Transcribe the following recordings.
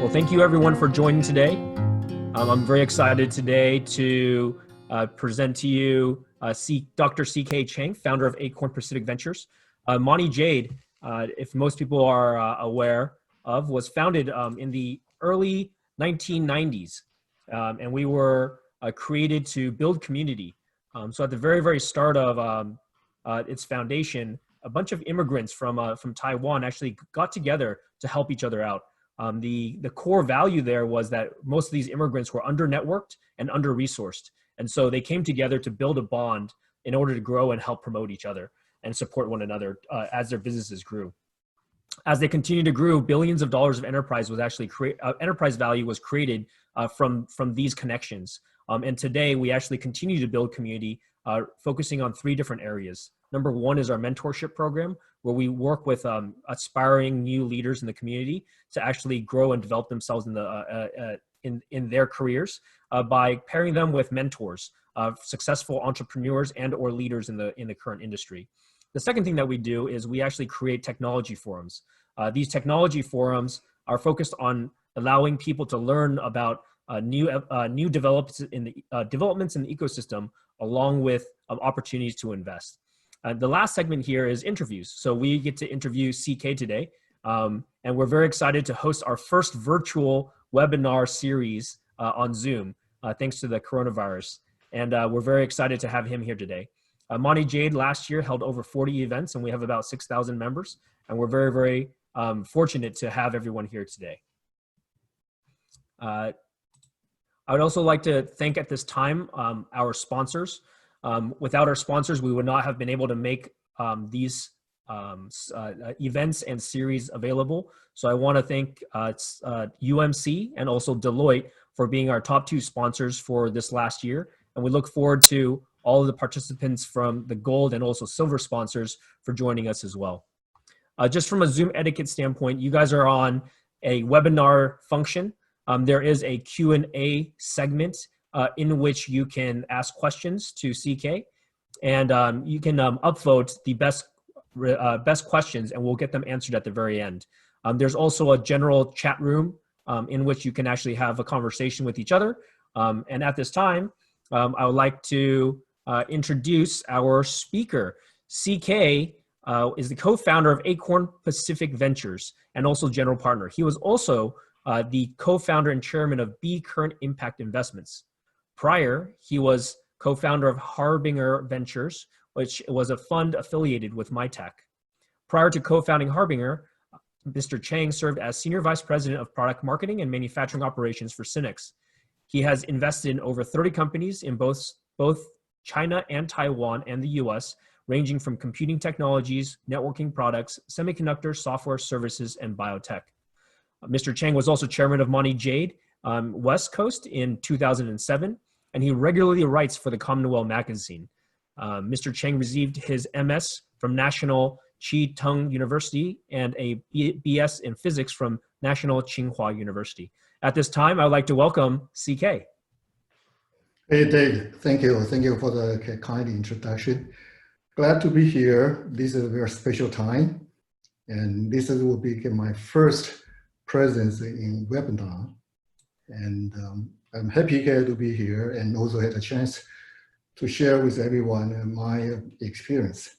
Well, thank you everyone for joining today. I'm very excited today to present to you Dr. CK Cheng, founder of Acorn Pacific Ventures. Monte Jade, if most people are aware of, was founded in the early 1990s. And we were created to build community. So at the very, very start of its foundation, a bunch of immigrants from Taiwan actually got together to help each other out. The core value there was that most of these immigrants were under-networked and under-resourced. And so they came together to build a bond in order to grow and help promote each other and support one another as their businesses grew. As they continued to grow, billions of dollars of enterprise was actually enterprise value was created from these connections. And today we actually continue to build community, focusing on 3 different areas. Number 1 is our mentorship program, where we work with aspiring new leaders in the community to actually grow and develop themselves in their careers by pairing them with mentors, successful entrepreneurs and or leaders in the current industry. The second thing that we do is we actually create technology forums. These technology forums are focused on allowing people to learn about new developments in the ecosystem, along with opportunities to invest. The last segment here is interviews. So we get to interview CK today, and we're very excited to host our first virtual webinar series on Zoom, thanks to the coronavirus. And we're very excited to have him here today. Monte Jade last year held over 40 events, and we have about 6,000 members. And we're very, very fortunate to have everyone here today. I would also like to thank at this time our sponsors. Without our sponsors, we would not have been able to make these events and series available. So I want to thank UMC and also Deloitte for being our top 2 sponsors for this last year. And we look forward to all of the participants from the gold and also silver sponsors for joining us as well. Just from a Zoom etiquette standpoint, you guys are on a webinar function. There is a Q&A segment in which you can ask questions to CK, and you can upvote the best questions, and we'll get them answered at the very end. There's also a general chat room in which you can actually have a conversation with each other. And at this time, I would like to introduce our speaker. CK is the co-founder of Acorn Pacific Ventures and also general partner. He was also the co-founder and chairman of B Current Impact Investments. Prior, he was co-founder of Harbinger Ventures, which was a fund affiliated with MyTech. Prior to co-founding Harbinger, Mr. Cheng served as Senior Vice President of Product Marketing and Manufacturing Operations for Synnex. He has invested in over 30 companies in both China and Taiwan and the US, ranging from computing technologies, networking products, semiconductor, software services, and biotech. Mr. Cheng was also chairman of Monte Jade West Coast in 2007, and he regularly writes for the Commonwealth magazine. Mr. Cheng received his MS from National Chi Tung University and a BS in physics from National Tsinghua University. At this time, I'd like to welcome CK. Hey, Dave, thank you. Thank you for the kind introduction. Glad to be here. This is a very special time, and this will be my first presence in webinar. And I'm happy to be here and also had a chance to share with everyone my experience.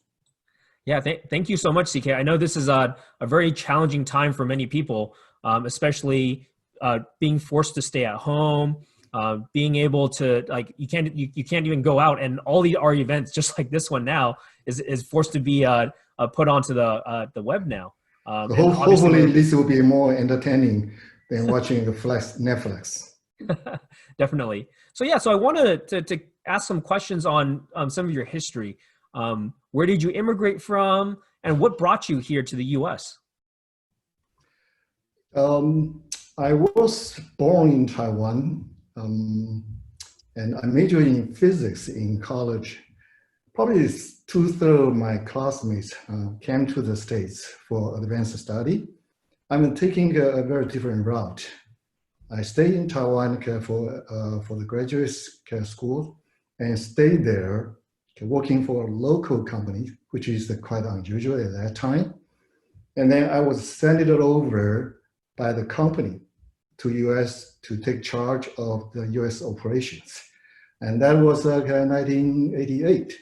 Yeah, thank you so much, CK. I know this is a very challenging time for many people, especially being forced to stay at home, being able to, like, you can't even go out, and all our events, just like this one now, is forced to be put onto the web now. So hopefully this will be more entertaining than watching the Netflix. Definitely. So yeah, so I wanted to ask some questions on some of your history. Where did you immigrate from, and what brought you here to the US? I was born in Taiwan, and I majored in physics in college. Probably 2/3 of my classmates came to the States for advanced study. I'm taking a very different route. I stayed in Taiwan for the graduate school and stayed there working for a local company, which is quite unusual at that time. And then I was sent it over by the company to US to take charge of the US operations. And that was 1988.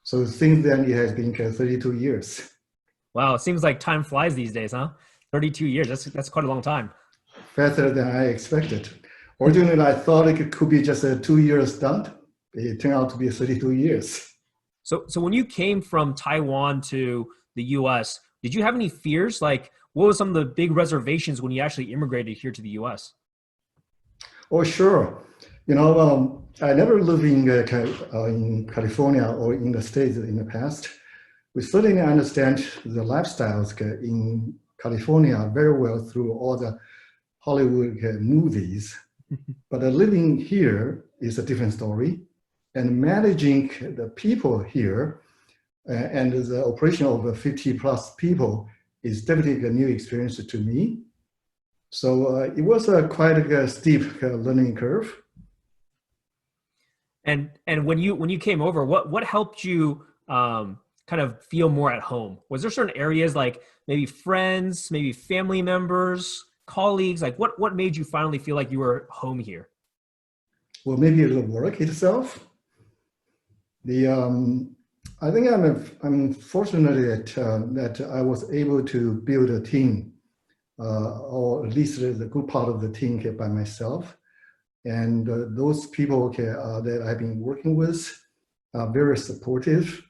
So since then, it has been 32 years. Wow, it seems like time flies these days, huh? 32 years, that's quite a long time. Faster than I expected. Originally, I thought it could be just a 2 years stunt. It turned out to be 32 years. So when you came from Taiwan to the US, did you have any fears? Like, what were some of the big reservations when you actually immigrated here to the US? Oh, sure. You know, I never lived in California or in the States in the past. We certainly understand the lifestyles in California very well through all the Hollywood movies. But living here is a different story. And managing the people here and the operation of 50 plus people is definitely a new experience to me. So it was quite a steep learning curve. And when you came over, what helped you kind of feel more at home? Was there certain areas like maybe friends, maybe family members, colleagues? Like what made you finally feel like you were home here? Well, maybe the work itself. I think I'm fortunate that I was able to build a team, or at least the good part of the team by myself. And those people that I've been working with are very supportive.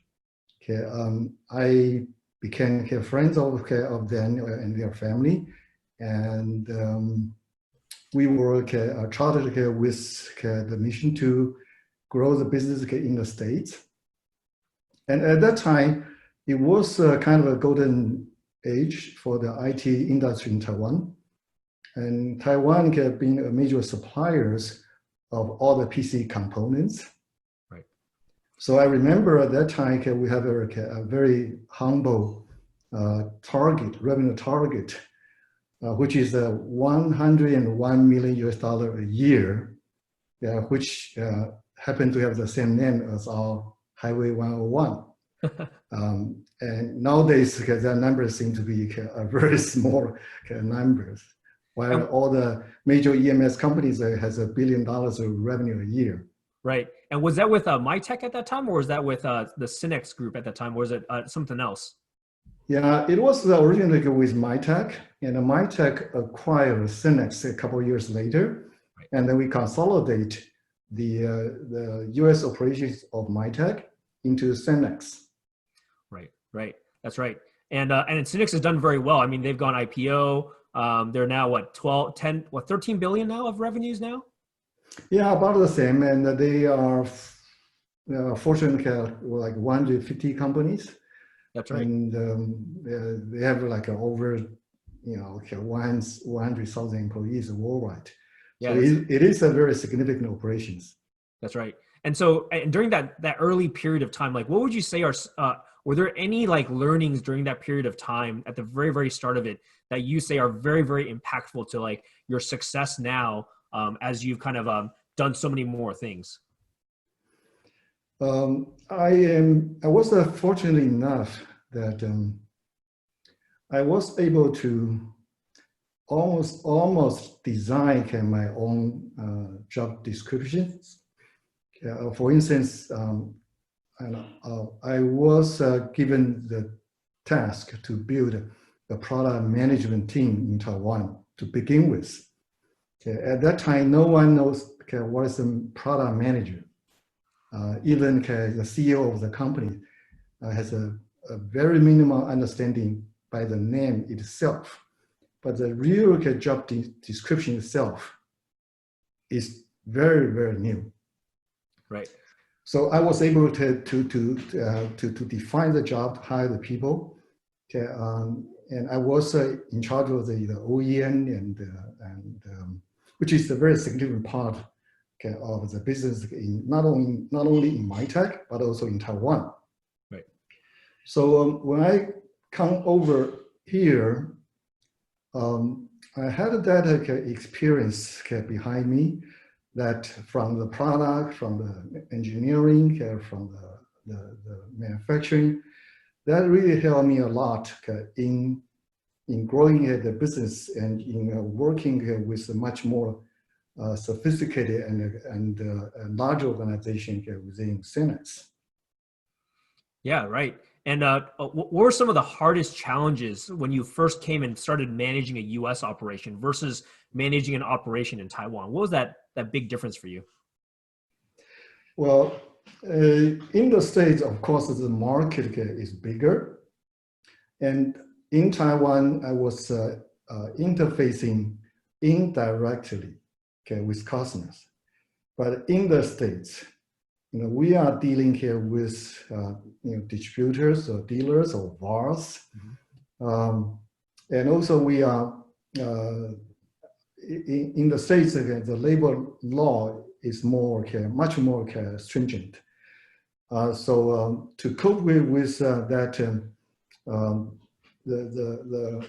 I became friends of them and their family. And we were chartered with the mission to grow the business in the States. And at that time, it was kind of a golden age for the IT industry in Taiwan. And Taiwan being a major suppliers of all the PC components. Right. So I remember at that time we have a very humble revenue target, which is $101 million a year, which happened to have the same name as our Highway 101. And nowadays, that number seems to be a very small numbers, while all the major EMS companies has $1 billion of revenue a year. Right. And was that with MyTech at that time, or was that with the Synex group at that time, or was it something else? Yeah, it was originally with MyTech, and MyTech acquired Synex a couple of years later, right. And then we consolidate the U.S. operations of MyTech into Synex. Right. That's right. And Synex has done very well. I mean, they've gone IPO. They're now what 13 billion now of revenues now? Yeah, about the same. And they are Fortune like 150 companies. That's right. And they have like over 100,000 employees worldwide. Yeah, so it is a very significant operations. That's right. And so, and during that early period of time, like, what would you say are were there any like learnings during that period of time at the very, very start of it that you say are very, very impactful to like your success now as you've kind of done so many more things? I was fortunate enough that I was able to almost design my own job descriptions. For instance, I was given the task to build a product management team in Taiwan to begin with. At that time, no one knows what is a product manager. Even the CEO of the company has a very minimal understanding by the name itself. But the real job description itself is very, very new. Right. So I was able to define the job, hire the people, and I was in charge of the OEM and which is a very significant part of the business in not only in MyTech but also in Taiwan. Right. So when I come over here, I had that experience behind me. That from the product, from the engineering, from the manufacturing, that really helped me a lot in in growing the business and in working with a much more sophisticated and large organization within Synapse. Yeah, right. And what were some of the hardest challenges when you first came and started managing a U.S. operation versus managing an operation in Taiwan? What was that big difference for you? Well, in the States, of course, the market is bigger. And in Taiwan, I was interfacing indirectly with customers. But in the States, we are dealing here with distributors or dealers or VARs. And also we are, in the States, the labor law is much more stringent. So to cope with that, the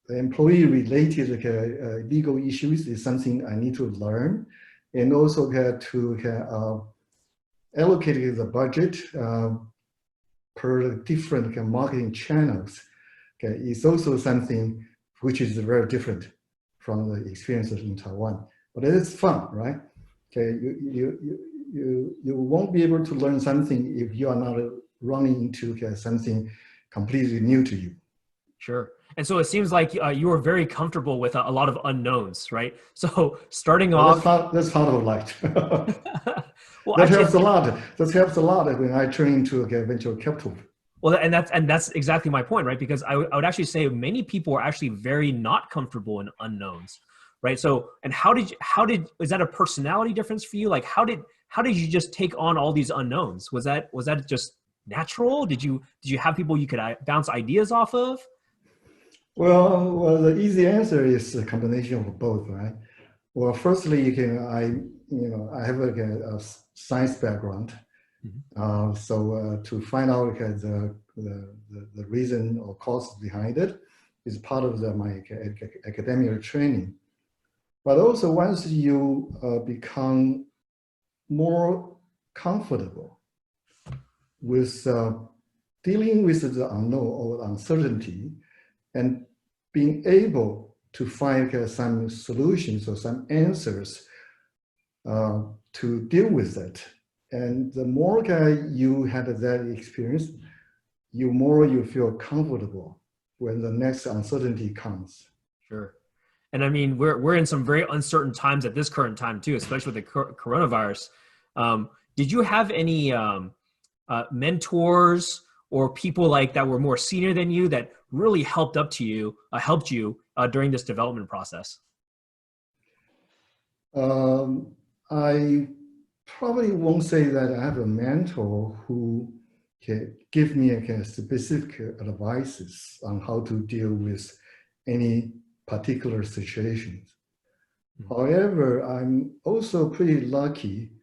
employee-related legal issues is something I need to learn, and also to allocate the budget per different marketing channels. Is also something which is very different from the experiences in Taiwan. But it is fun, right? You won't be able to learn something if you are not running into something completely new to you. Sure. And so it seems like you were very comfortable with a lot of unknowns, right? So starting off, that's part of life. Well, that helps a lot. That helps a lot when I turn into venture capital. Well, and that's exactly my point, right? Because I would actually say many people are actually very not comfortable in unknowns, right? So, and is that a personality difference for you? Like, how did you just take on all these unknowns? Was that just natural? Did you have people you could bounce ideas off of? Well, the easy answer is a combination of both, right? Well, firstly, I have a science background, so to find out the reason or cause behind it is part of my academic training. But also, once you become more comfortable with dealing with the unknown or uncertainty, and being able to find some solutions or some answers to deal with it. And the more you had that experience, the more you feel comfortable when the next uncertainty comes. Sure. And I mean, we're in some very uncertain times at this current time too, especially with the coronavirus. Did you have any mentors or people like that were more senior than you that really helped you during this development process? I probably won't say that I have a mentor who can give me specific advices on how to deal with any particular situations. However, I'm also pretty lucky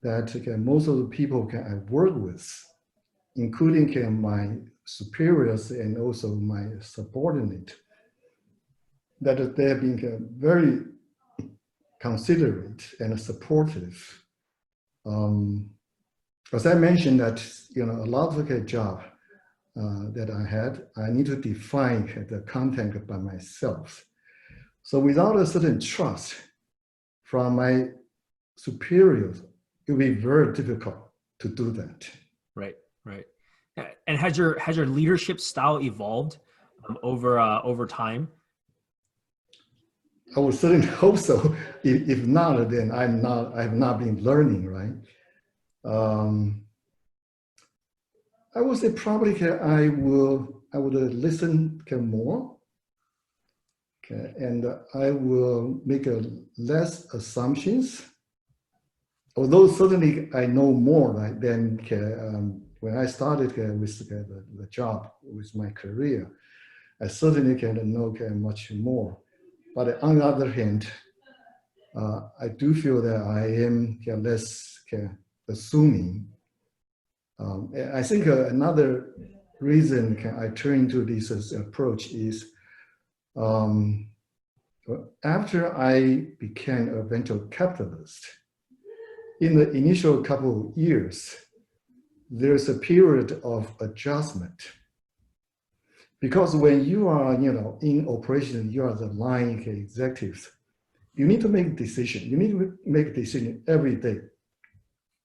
that most of the people I work with, including my superiors and also my subordinate, that they have been very considerate and supportive. As I mentioned that, a lot of the job that I had, I need to define the content by myself. So without a certain trust from my superiors, it will be very difficult to do that. Right. And has your leadership style evolved over time? I would certainly hope so. If not, then I have not been learning, right? I would say probably I would listen more. Okay, and I will make less assumptions. Although certainly I know more, right, than when I started with the job, with my career, I certainly can know much more. But on the other hand, I do feel that I am less assuming. I think another reason I turn to this approach is after I became a venture capitalist, in the initial couple of years, there's a period of adjustment. because when you are, in operation, you are the line executives. You need to make a decision. You need to make a decision every day.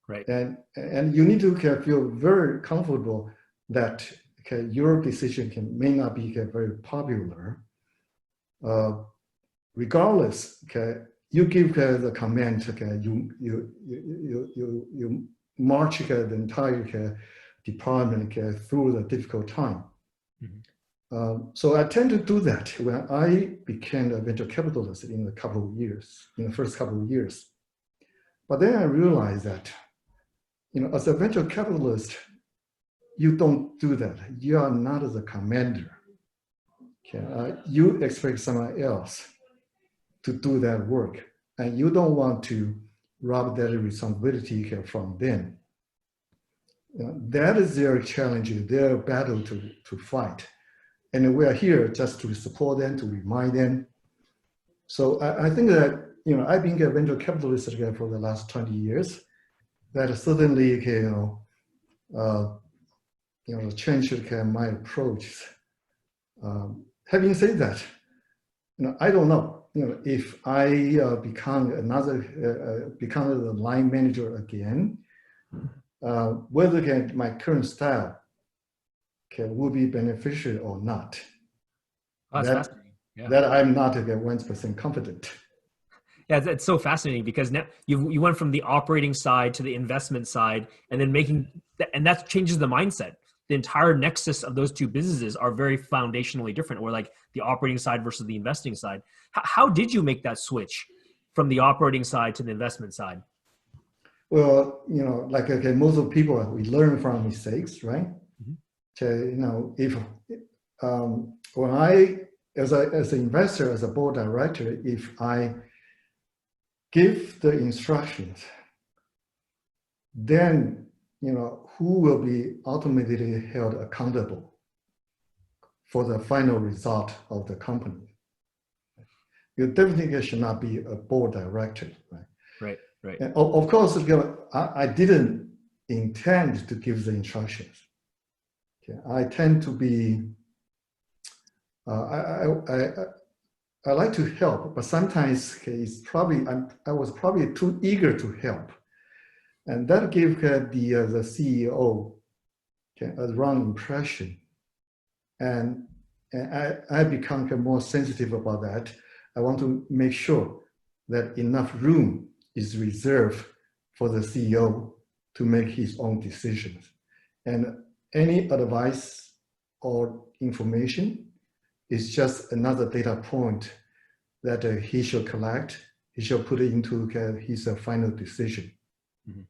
Right. And you need to feel very comfortable that your decision may not be very popular. Regardless, you give the command, you march the entire department through the difficult time. Mm-hmm. So I tend to do that when I became a venture capitalist in the first couple of years. But then I realized that, as a venture capitalist, you don't do that. You are not the commander. You expect someone else to do that work, and you don't want to rob that responsibility from them. That is their challenge, their battle to fight. And we are here just to support them, to remind them. So I think that, I've been a venture capitalist for the last 20 years. That certainly, changed my approach. Having said that, I don't know, if I become the line manager again, whether my current style will be beneficial or not. Oh, that's fascinating. Yeah. That I'm not 1% confident. Yeah, it's so fascinating because now you went from the operating side to the investment side, and then and that changes the mindset. The entire nexus of those two businesses are very foundationally different, or like the operating side versus the investing side. How did you make that switch from the operating side to the investment side? Well, most of people, we learn from mistakes, right? Mm-hmm. If when I, as an investor, as a board director, if I give the instructions, then who will be ultimately held accountable for the final result of the company? You definitely should not be a board director, right? Right. And of course, I didn't intend to give the instructions. I tend to be, I like to help, but sometimes I was probably too eager to help. And that gave the CEO a wrong impression. And I become more sensitive about that. I want to make sure that enough room is reserved for the CEO to make his own decisions. And any advice or information is just another data point that he should collect. He should put it into his final decision. Mm-hmm.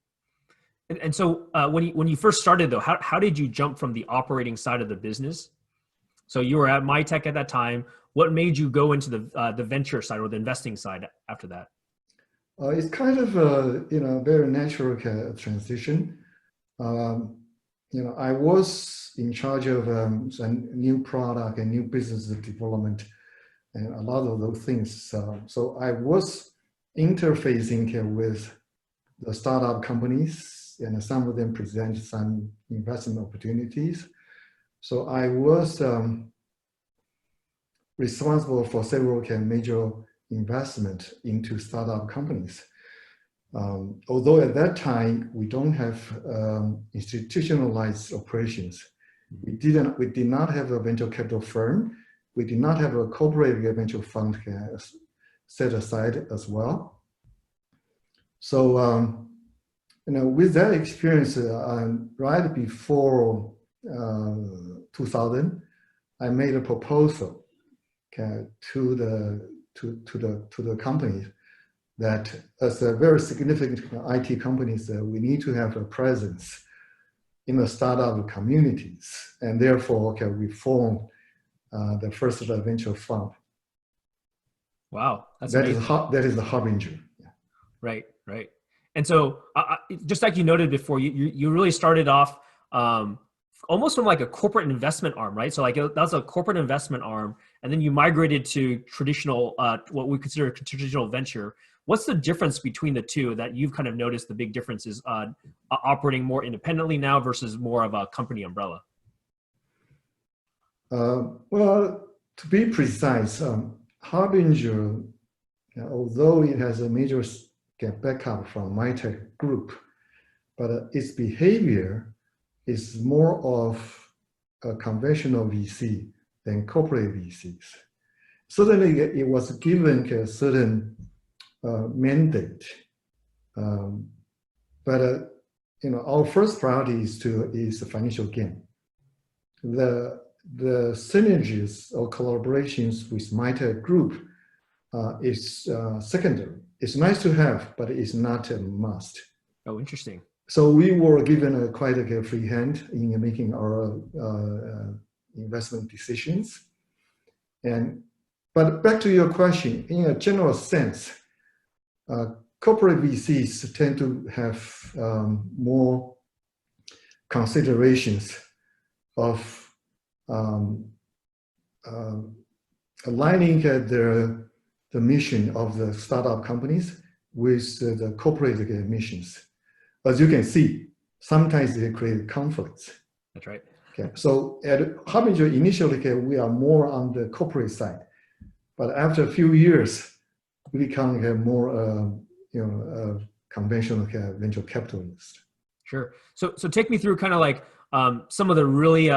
And so when you first started, though, how did you jump from the operating side of the business? So you were at MyTech at that time. What made you go into the venture side or the investing side after that? It's kind of a very natural transition. I was in charge of some new product and new business development and a lot of those things. So I was interfacing with the startup companies, and some of them present some investment opportunities. So I was responsible for several major investment into startup companies. Although at that time we don't have institutionalized operations, we did not have a venture capital firm. We did not have a corporate venture fund set aside as well. So with that experience, right before 2000, I made a proposal to the company that as a very significant IT companies, we need to have a presence in the startup communities, and therefore we formed the first venture fund. Wow, that's amazing. That is the harbinger. Yeah. Right. And so, just like you noted before, you really started off almost from like a corporate investment arm, right? So like that's a corporate investment arm, and then you migrated to traditional, what we consider traditional venture. What's the difference between the two that you've kind of noticed the big differences operating more independently now versus more of a company umbrella? Well, to be precise, Harbinger, although it has a major backup from MyTech Group, but its behavior is more of a conventional VC than corporate VCs. Certainly, it was given a certain mandate, but our first priority is the financial gain. The synergies or collaborations with MyTech Group is secondary. It's nice to have, but it's not a must. Oh, interesting. So we were given quite a free hand in making our investment decisions. But back to your question, in a general sense, corporate VCs tend to have more considerations of aligning the mission of the startup companies with the corporate missions. As you can see, sometimes they create conflicts. That's right. Okay, so at Harbinger, initially, we are more on the corporate side, but after a few years, we become more, conventional venture capitalist. Sure. So take me through kind of like some of the really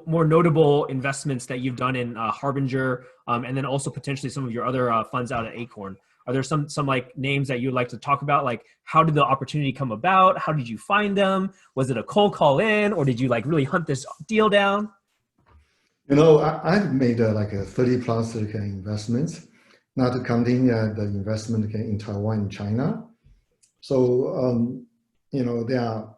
more notable investments that you've done in Harbinger, and then also potentially some of your other funds out at Acorn. Are there some like names that you'd like to talk about? Like, how did the opportunity come about? How did you find them? Was it a cold call in, or did you like really hunt this deal down? I've made like 30 plus investments, not counting the investment in Taiwan and China. So, they are,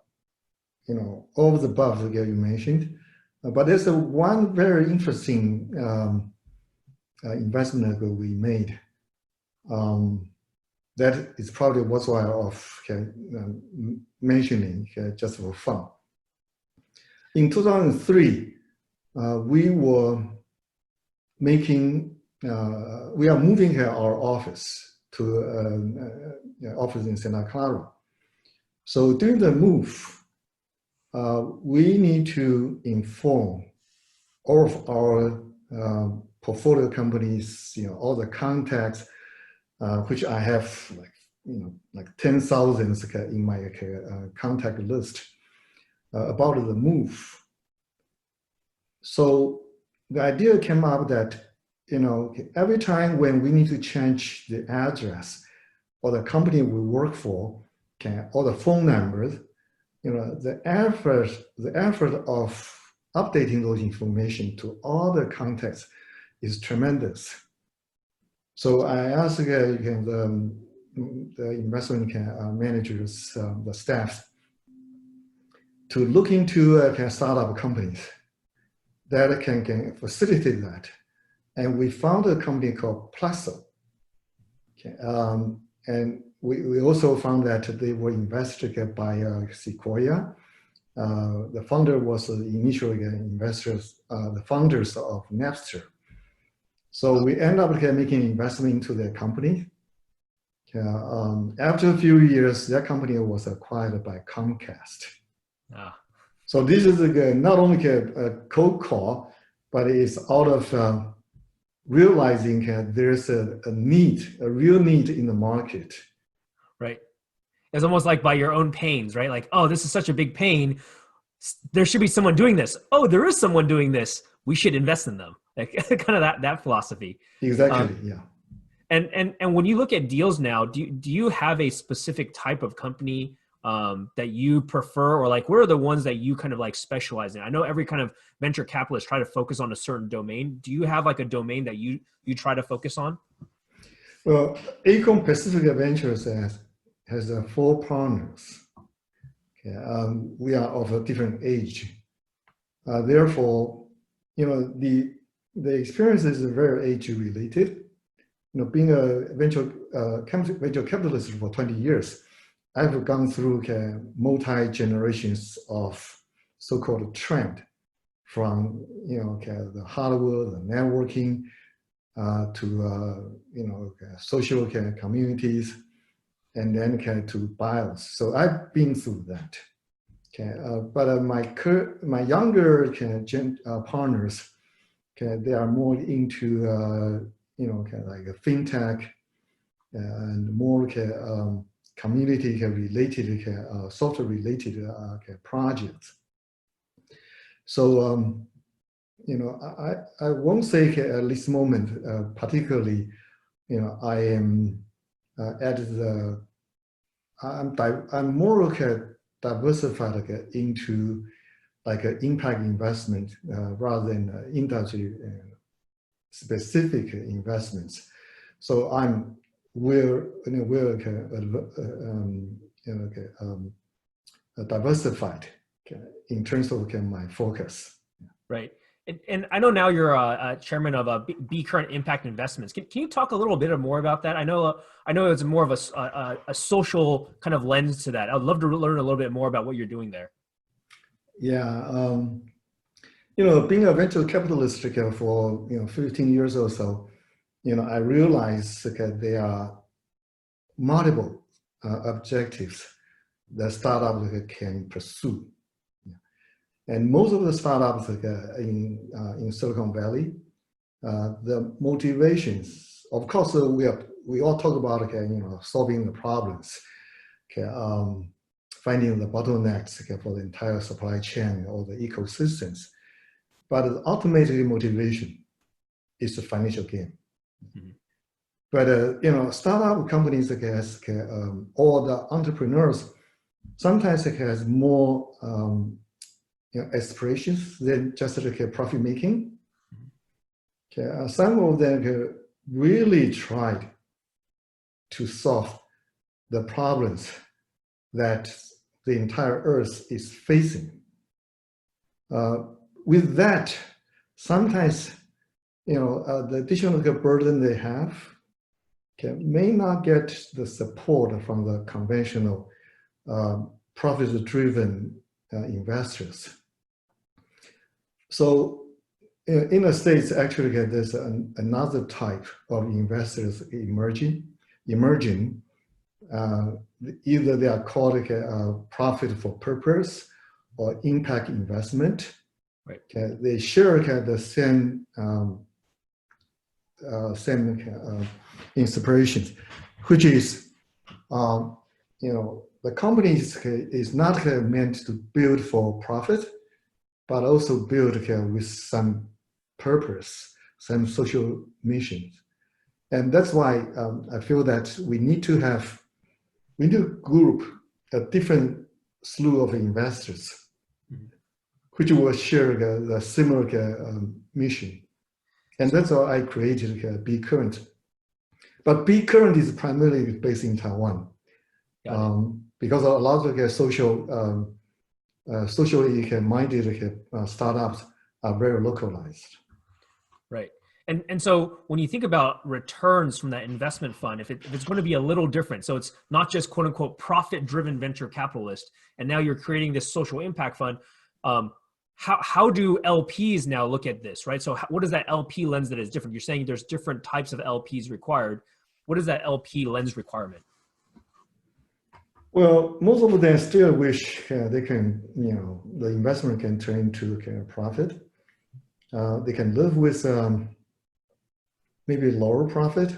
all the above that you mentioned. But there's one very interesting investment that we made. That is probably worthwhile of mentioning just for fun. In 2003, we are moving our office to office in Santa Clara. So during the move, we need to inform all of our portfolio companies, all the contacts, which I have like 10,000 in my contact list about the move. So the idea came up that, every time when we need to change the address or the company we work for, or the phone numbers, the effort of updating those information to all the contacts is tremendous. So I asked the investment managers, the staff, to look into startup companies that can facilitate that. And we found a company called Plazo. And we also found that they were invested by Sequoia. The founder was the initial investors, the founders of Napster. So we end up making an investment into their company. After a few years, that company was acquired by Comcast. Ah. So this is not only a cold call, but it's out of realizing there's a real need in the market. Right. It's almost like by your own pains, right? Like, oh, this is such a big pain. There should be someone doing this. Oh, there is someone doing this. We should invest in them. Like kind of that philosophy. Exactly. Yeah. And when you look at deals now, do you have a specific type of company that you prefer, or like what are the ones that you kind of like specialize in? I know every kind of venture capitalist try to focus on a certain domain. Do you have like a domain that you try to focus on? Well, Acorn Pacific Ventures has 4 partners. Okay, we are of a different age. Therefore, the experience is very age related. Being a venture capitalist for 20 years, I've gone through multi-generations of so-called trend, from the hardware, the networking, to social communities, and then to bios. So I've been through that. But my younger partners, Okay, they are more into like a fintech and more community related software related projects. So I won't say at this moment particularly I am at the I'm more diversified into like impact investment rather than industry specific investments. So I'm diversified in terms of my focus. Right. And I know now you're a chairman of B Current Impact Investments. Can you talk a little bit more about that? I know it's more of a social kind of lens to that. I'd love to learn a little bit more about what you're doing there. Yeah, being a venture capitalist for 15 years or so, I realized that there are multiple objectives that startups can pursue. And most of the startups in Silicon Valley, the motivations, of course, we all talk about solving the problems, finding the bottlenecks for the entire supply chain or the ecosystems. But the ultimate motivation is the financial gain. Mm-hmm. But startup companies or the entrepreneurs sometimes has more aspirations than just profit making. Some of them really tried to solve the problems that the entire Earth is facing. With that, sometimes the additional burden they have may not get the support from the conventional profit-driven investors. So in the States, actually, there's another type of investors emerging. Either they are called profit for purpose or impact investment. Right. They share the same inspirations, which is the company is not meant to build for profit, but also build with some purpose, some social missions. And that's why I feel that we need to group a different slew of investors, which will share the similar mission. And that's why I created B Current. But B Current is primarily based in Taiwan. Because a lot of socially minded startups are very localized. Right. And so when you think about returns from that investment fund, if it's going to be a little different, so it's not just quote unquote profit driven venture capitalist, and now you're creating this social impact fund, how do LPs now look at this, right? So what is that LP lens that is different? You're saying there's different types of LPs required. What is that LP lens requirement? Well, most of them still wish they can, the investment can turn into profit. They can live with maybe lower profit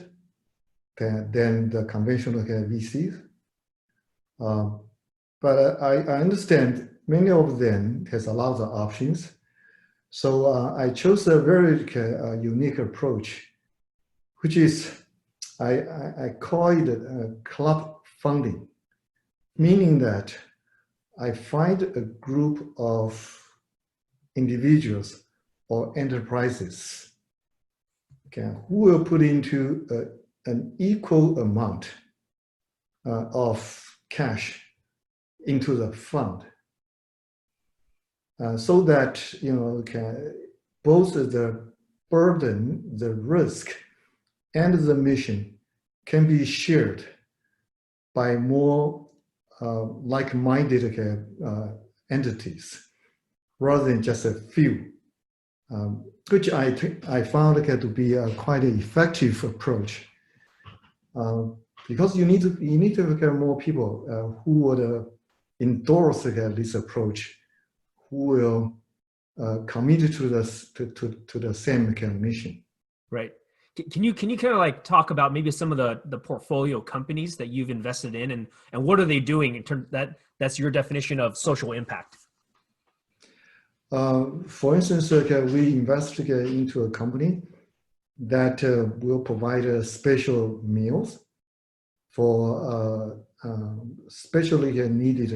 than the conventional VCs. But I understand many of them has a lot of options. So I chose a very unique approach, which is I call it club funding. Meaning that I find a group of individuals or enterprises who will put into an equal amount of cash into the fund, so that both the burden, the risk, and the mission can be shared by more like-minded entities, rather than just a few, which I found to be quite an effective approach, because you need to get more people who would endorse this approach, who will committed to the same kind of mission. Right. Can you kind of like talk about maybe some of the portfolio companies that you've invested in, and what are they doing in terms that's your definition of social impact? For instance, we invested into a company that will provide special meals for specially needed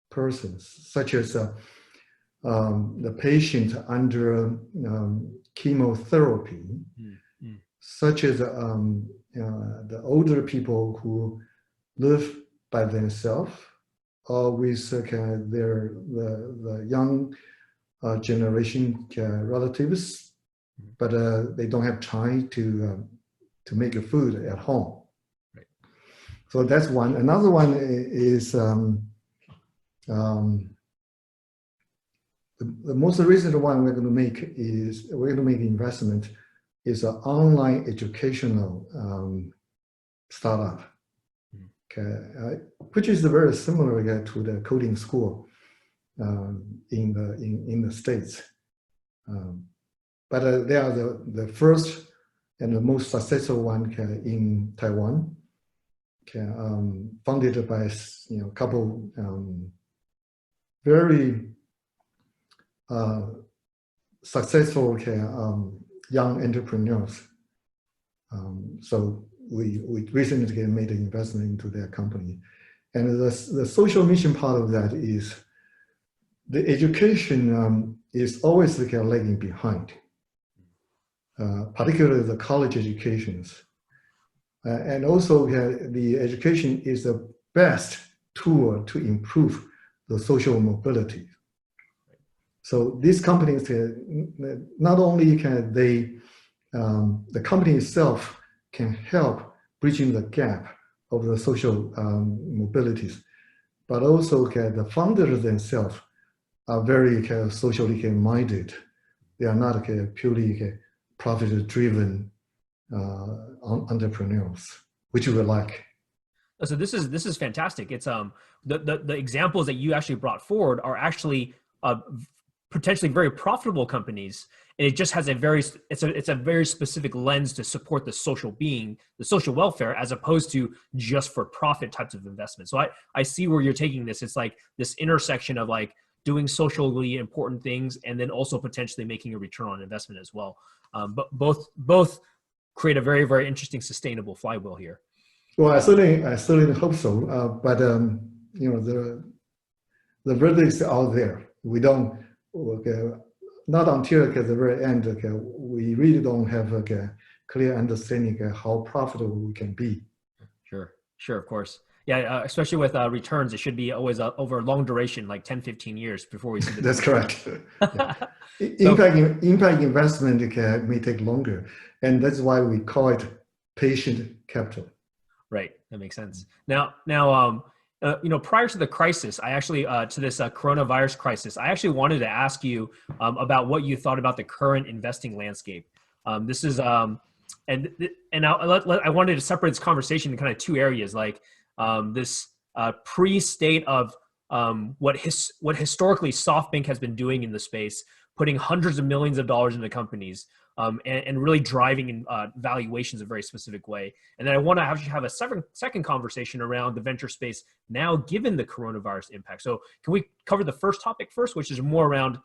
persons, such as the patient under chemotherapy, such as the older people who live by themselves, or with the young generation relatives, but they don't have time to make a food at home. Right. So that's one. Another one is the most recent one we're going to make investment is an online educational startup, which is very similar to the coding school in the States. But they are the first and the most successful one in Taiwan, funded by a couple very successful young entrepreneurs. So we recently made an investment into their company. And the social mission part of that is the education is always lagging behind, particularly the college educations. And also the education is the best tool to improve the social mobility. So these companies, not only can the company itself can help bridging the gap of the social mobilities, but also the founders themselves are very socially minded. They are not purely profit-driven entrepreneurs, which we like. So this is fantastic. It's the examples that you actually brought forward are actually potentially very profitable companies, and it just has a very specific lens to support the social welfare, as opposed to just for profit types of investments. So I see where you're taking this. It's like this intersection of like doing socially important things and then also potentially making a return on investment as well. But both create a very, very interesting sustainable flywheel here. Well, I certainly hope so. But the verdict is out there. We don't. Not until the very end, we really don't have a clear understanding of how profitable we can be. Sure, of course. Yeah, especially with returns, it should be always over a long duration, like 10, 15 years before we see the That's correct. Yeah. Impact investment may take longer, and that's why we call it patient capital. Right, that makes sense. Now, prior to the crisis, I actually to this coronavirus crisis, I actually wanted to ask you about what you thought about the current investing landscape. This is I wanted to separate this conversation in kind of two areas, like this pre-state of what historically SoftBank has been doing in the space, putting hundreds of millions of dollars into companies. And really driving valuations a very specific way. And then I want to actually have a second conversation around the venture space now, given the coronavirus impact. So can we cover the first topic first, which is more around,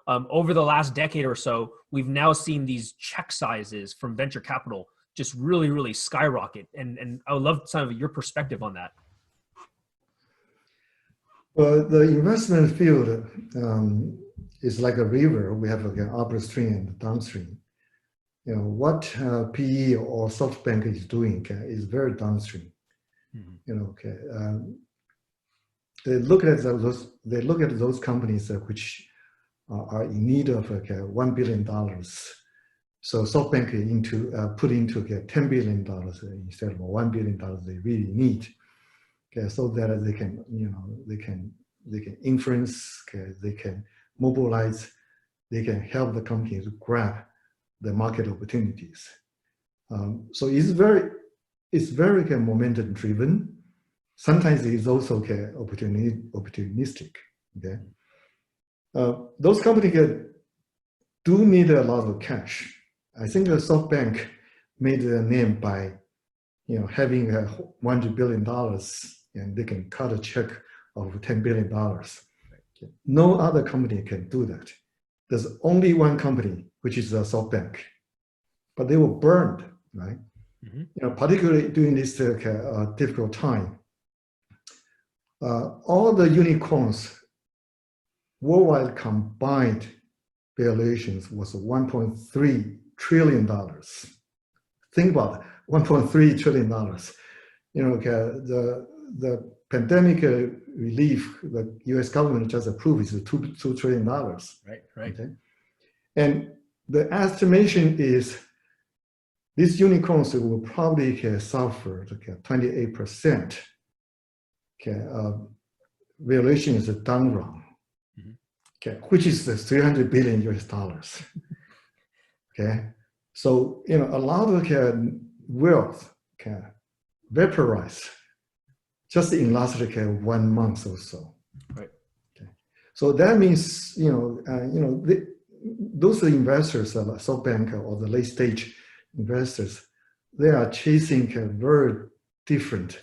over the last decade or so, we've now seen these check sizes from venture capital just really, really skyrocket. And I would love some of your perspective on that. Well, the investment field is like a river. We have an upstream and downstream. What PE or SoftBank is doing is very downstream. They look at those companies which are in need of $1 billion. So SoftBank put into $10 billion instead of $1 billion they really need. So that they can influence, they can mobilize, they can help the company to grab the market opportunities. So it's very momentum driven. Sometimes it's also opportunistic. Okay, those companies do need a lot of cash. I think SoftBank made their name by having $100 billion and they can cut a check of $10 billion. No other company can do that. There's only one company, which is SoftBank, but they were burned, right? Mm-hmm. Particularly during this difficult time. All the unicorns worldwide combined valuations was $1.3 trillion. Think about it, $1.3 trillion. The pandemic relief the U.S. government just approved is $2 trillion. Right. Okay? And the estimation is these unicorns will probably suffer 28%. Valuation is a down round. Which is the $300 billion US dollars. Okay, so a lot of wealth can vaporize just in last 1 month or so. Right. Okay, so that means those investors, SoftBank or the late stage investors, they are chasing very different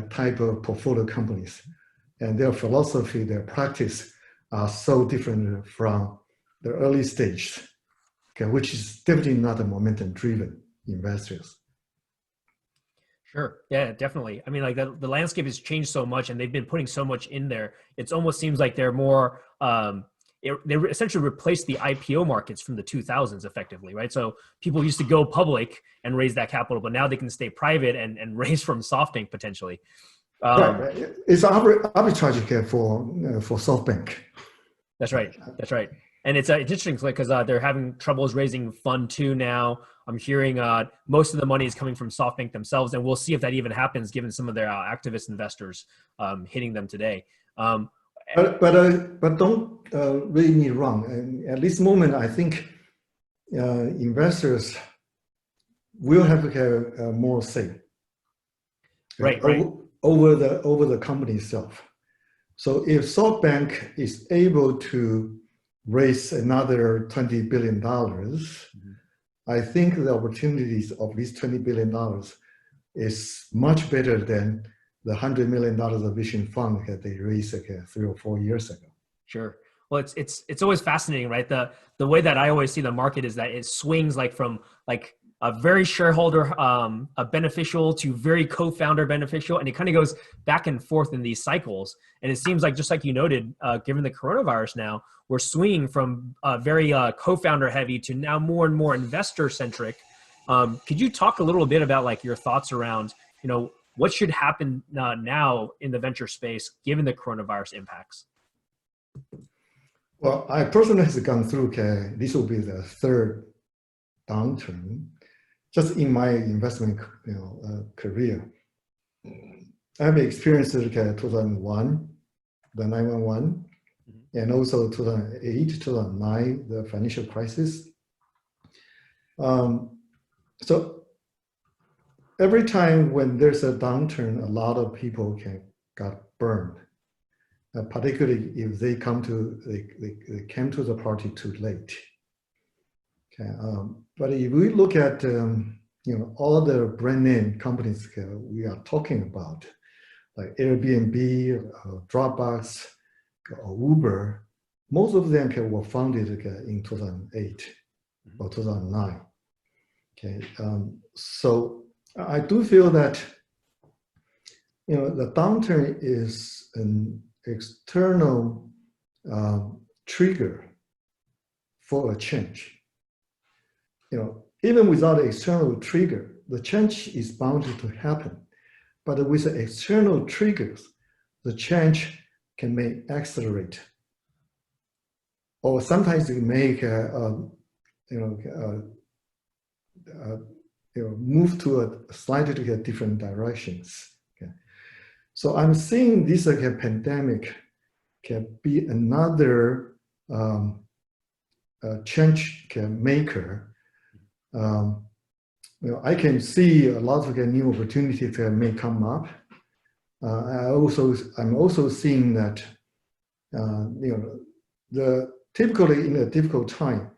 type of portfolio companies, and their philosophy, their practice are so different from the early stage, which is definitely not a momentum-driven investors. Sure. Yeah, definitely. I mean, like the landscape has changed so much, and they've been putting so much in there. It almost seems like they're more. They essentially replaced the IPO markets from the 2000s, effectively, right? So people used to go public and raise that capital, but now they can stay private and raise from SoftBank potentially. Right. It's arbitrage for SoftBank. That's right. And it's interesting because they're having troubles raising fund 2 now. I'm hearing most of the money is coming from SoftBank themselves, and we'll see if that even happens given some of their activist investors hitting them today. But don't read me wrong. And at this moment, I think investors will have more say. Right. Over the company itself. So if SoftBank is able to raise another $20 billion, I think the opportunities of these $20 billion is much better than the $100 million of Vision Fund that they raised 3 or 4 years ago. Sure. Well, it's always fascinating, right? The way that I always see the market is that it swings from a very shareholder beneficial to very co-founder beneficial, and it kind of goes back and forth in these cycles. And it seems like, just like you noted, given the coronavirus now, we're swinging from very co-founder heavy to now more and more investor centric. Could you talk a little bit about your thoughts around what should happen now in the venture space given the coronavirus impacts? Well, I personally have gone through, this will be the third downturn. Just in my investment career, I've experienced 2001, the 911, and also 2008, 2009, the financial crisis. So every time when there's a downturn, a lot of people got burned. Particularly if they came to the party too late. Okay, but if we look at all the brand name companies we are talking about, like Airbnb, Dropbox, or Uber, most of them were founded in 2008 or 2009. Okay, so I do feel that the downturn is an external trigger for a change. Even without an external trigger, the change is bound to happen. But with the external triggers, the change can make accelerate, or sometimes it make move to a slightly different directions. Okay. So I'm seeing this pandemic can be another change maker. I can see a lot of new opportunities that may come up. I'm also seeing that typically in a difficult time,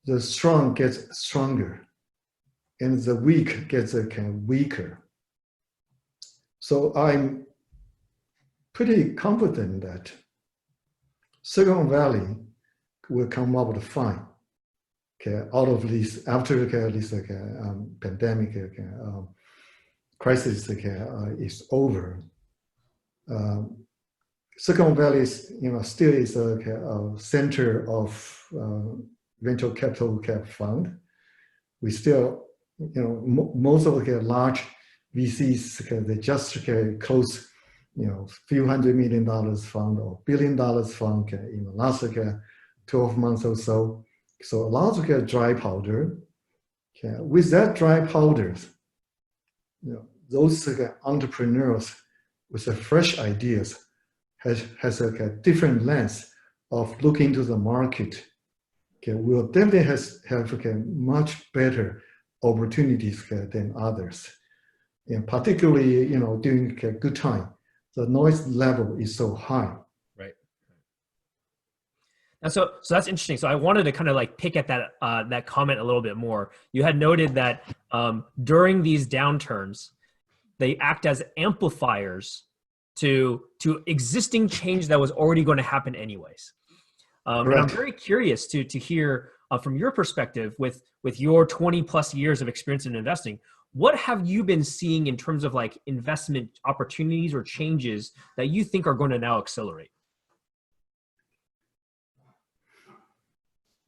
the strong gets stronger and the weak gets kind of weaker. So I'm pretty confident that Silicon Valley will come up with fine. Okay, out of this, after this pandemic crisis is over. Silicon Valley is, still is a center of venture capital fund. We still, most of the large VCs, they just close, few $100 million fund or $1 billion fund in the last 12 months or so. So a lot of dry powder. With that dry powder, those entrepreneurs with fresh ideas has a different lens of looking to the market. Will definitely have much better opportunities than others. And particularly, during a good time, the noise level is so high. Right. And so that's interesting. So I wanted to kind of like pick at that comment a little bit more. You had noted that during these downturns, they act as amplifiers to existing change that was already going to happen anyways. And I'm very curious to hear from your perspective with your 20 plus years of experience in investing, what have you been seeing in terms of like investment opportunities or changes that you think are going to now accelerate?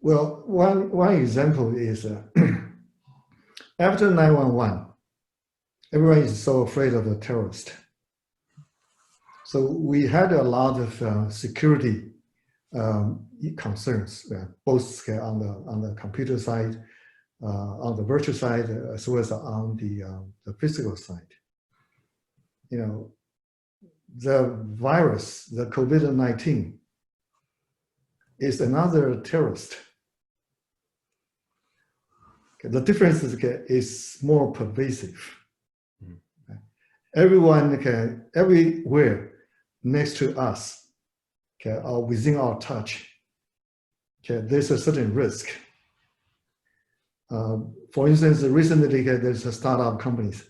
Well, one example is after 9/11, everyone is so afraid of the terrorist. So we had a lot of security concerns, both on the computer side, on the virtual side, as well as on the physical side. The virus, the COVID-19, is another terrorist. The difference is more pervasive. Everyone everywhere next to us, or within our touch, there's a certain risk. For instance, recently there's a startup companies.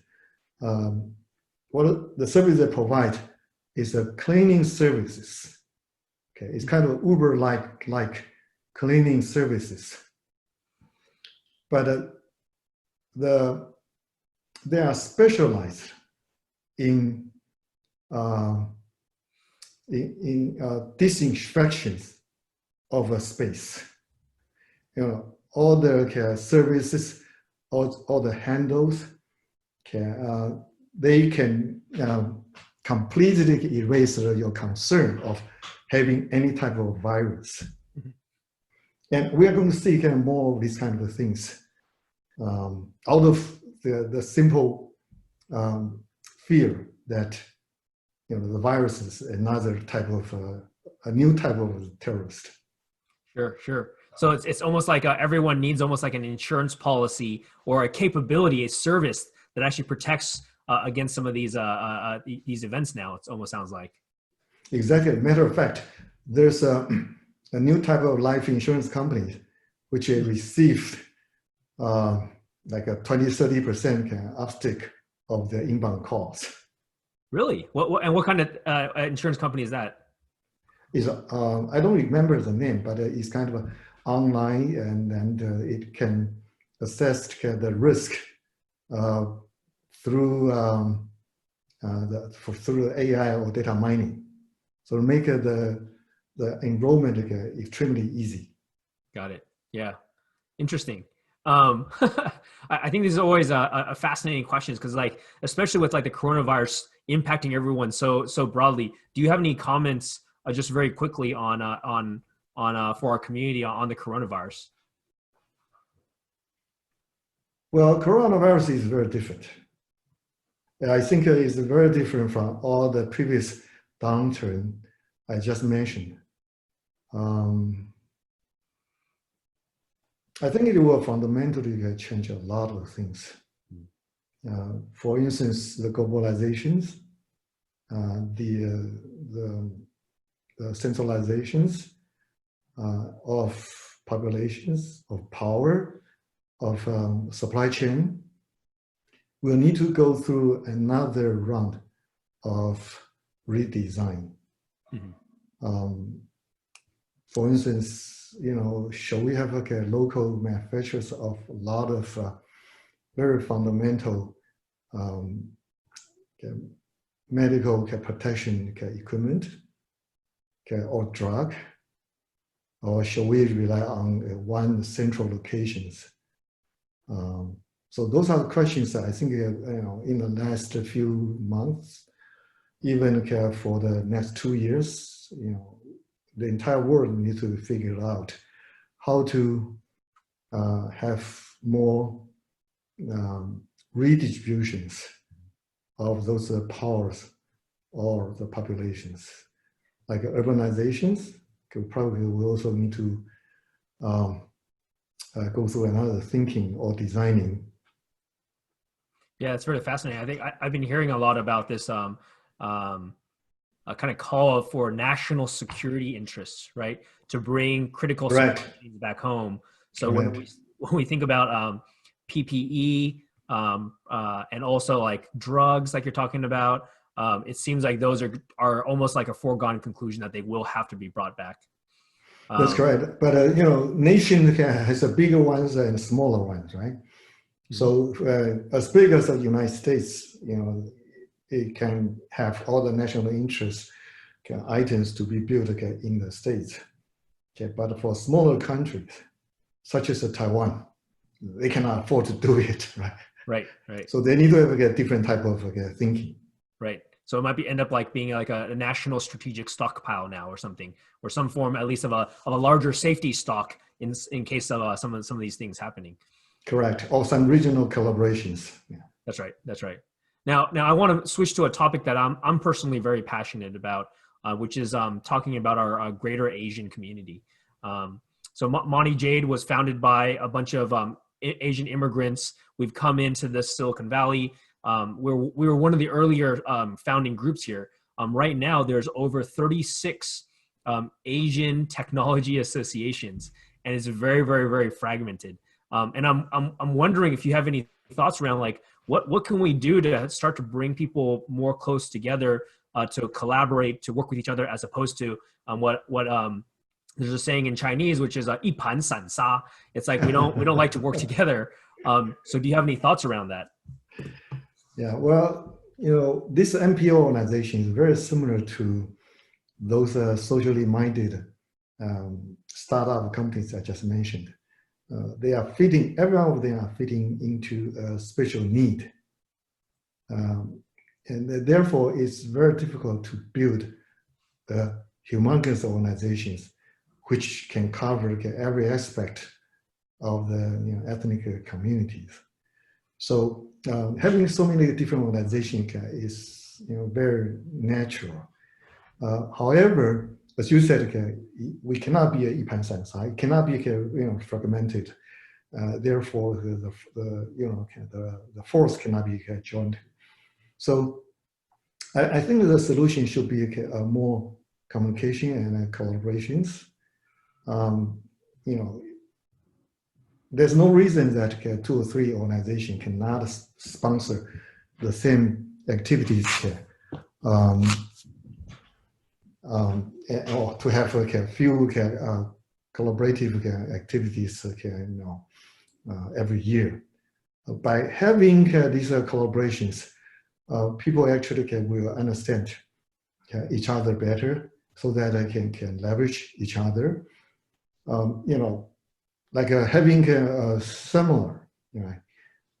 What the service they provide is a cleaning services. It's kind of Uber-like cleaning services. But they are specialized in disinfection of a space. All the services, all the handles, they can completely erase your concern of having any type of virus. And we are going to see more of these kind of things out of the simple fear that the virus is another type of a new type of terrorist. Sure. So it's almost like everyone needs almost like an insurance policy or a capability, a service that actually protects against some of these events. Now it almost sounds like. Exactly. Matter of fact, there's a new type of life insurance company which received like a 20-30% uptick of the inbound calls. Really? What kind of insurance company is that? Is I don't remember the name, but it's kind of online, and it can assess the risk through through AI or data mining, so make the enrollment extremely easy. Got it. Yeah, interesting. I think this is always a fascinating question because, like, especially with like the coronavirus impacting everyone so broadly. Do you have any comments, just very quickly, on for our community on the coronavirus? Well, coronavirus is very different. I think it is very different from all the previous downturn I just mentioned. I think it will fundamentally change a lot of things. For instance, the globalizations, the centralizations, of populations, of power, of supply chain, we'll need to go through another round of redesign. For instance, shall we have local manufacturers of a lot of very fundamental medical protection equipment or drug, or shall we rely on one central locations? So those are the questions that I think in the last few months, even for the next 2 years, the entire world needs to figure out how to have more redistributions of those powers or the populations. Like urbanizations, probably we also need to go through another thinking or designing. Yeah, it's really fascinating. I think I've been hearing a lot about this a kind of call for national security interests, right? To bring critical supply chains back home. So when we think about PPE and also like drugs, like you're talking about, it seems like those are almost like a foregone conclusion that they will have to be brought back. That's correct. But nation has a bigger ones and smaller ones, right? So as big as the United States, it can have all the national interest items to be built in the States. But for smaller countries, such as Taiwan, they cannot afford to do it, right? Right. So they need to have a different type of thinking. Right. So it might end up like being like a national strategic stockpile now or something, or some form at least of a larger safety stock in case of some of these things happening. Correct. Or some regional collaborations. Yeah. That's right. Now I want to switch to a topic that I'm personally very passionate about, which is talking about our greater Asian community. So Monte Jade was founded by a bunch of Asian immigrants. We've come into this Silicon Valley. We were one of the earlier founding groups here. Right now, there's over 36 Asian technology associations, and it's very, very, very fragmented. And I'm wondering if you have any thoughts around like what can we do to start to bring people more close together, to collaborate, to work with each other, as opposed to what there's a saying in Chinese, which is 一盘散沙. It's like we don't like to work together. So do you have any thoughts around that? Yeah, well, this NPO organization is very similar to those socially minded startup companies I just mentioned. They are fitting, every one of them are fitting into a special need. And therefore, it's very difficult to build humongous organizations which can cover every aspect of the ethnic communities. So having so many different organizations is very natural. However, as you said, we cannot be a 一盘散沙. It cannot be fragmented. Therefore, the force cannot be joined. So I think the solution should be more communication and collaborations. There's no reason that 2 or 3 organizations cannot sponsor the same activities or to have a few collaborative activities every year. By having these collaborations, people actually will understand each other better, so that they can leverage each other. Like having a similar,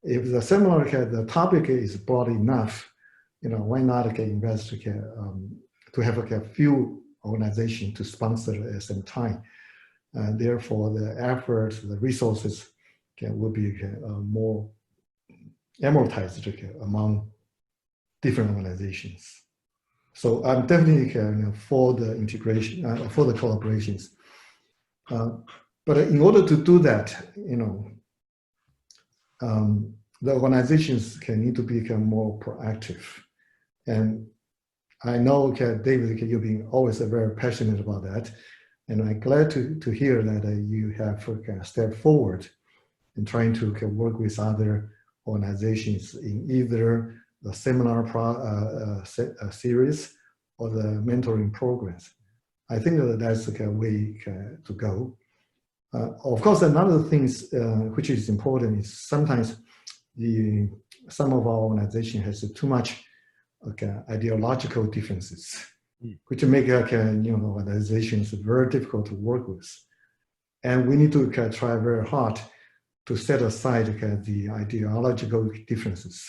if the similar the topic is broad enough, why not invest to have a few organizations to sponsor at the same time. Therefore, the efforts, the resources will be more amortized among different organizations. So I'm definitely for the integration, for the collaborations. But in order to do that, the organizations need to become more proactive. And I know, David, you've been always very passionate about that. And I'm glad to hear that you have stepped forward in trying to work with other organizations in either the seminar series or the mentoring programs. I think that that's a way to go. Of course, another thing which is important is sometimes some of our organization has too much ideological differences, which make organizations very difficult to work with. And we need to try very hard to set aside the ideological differences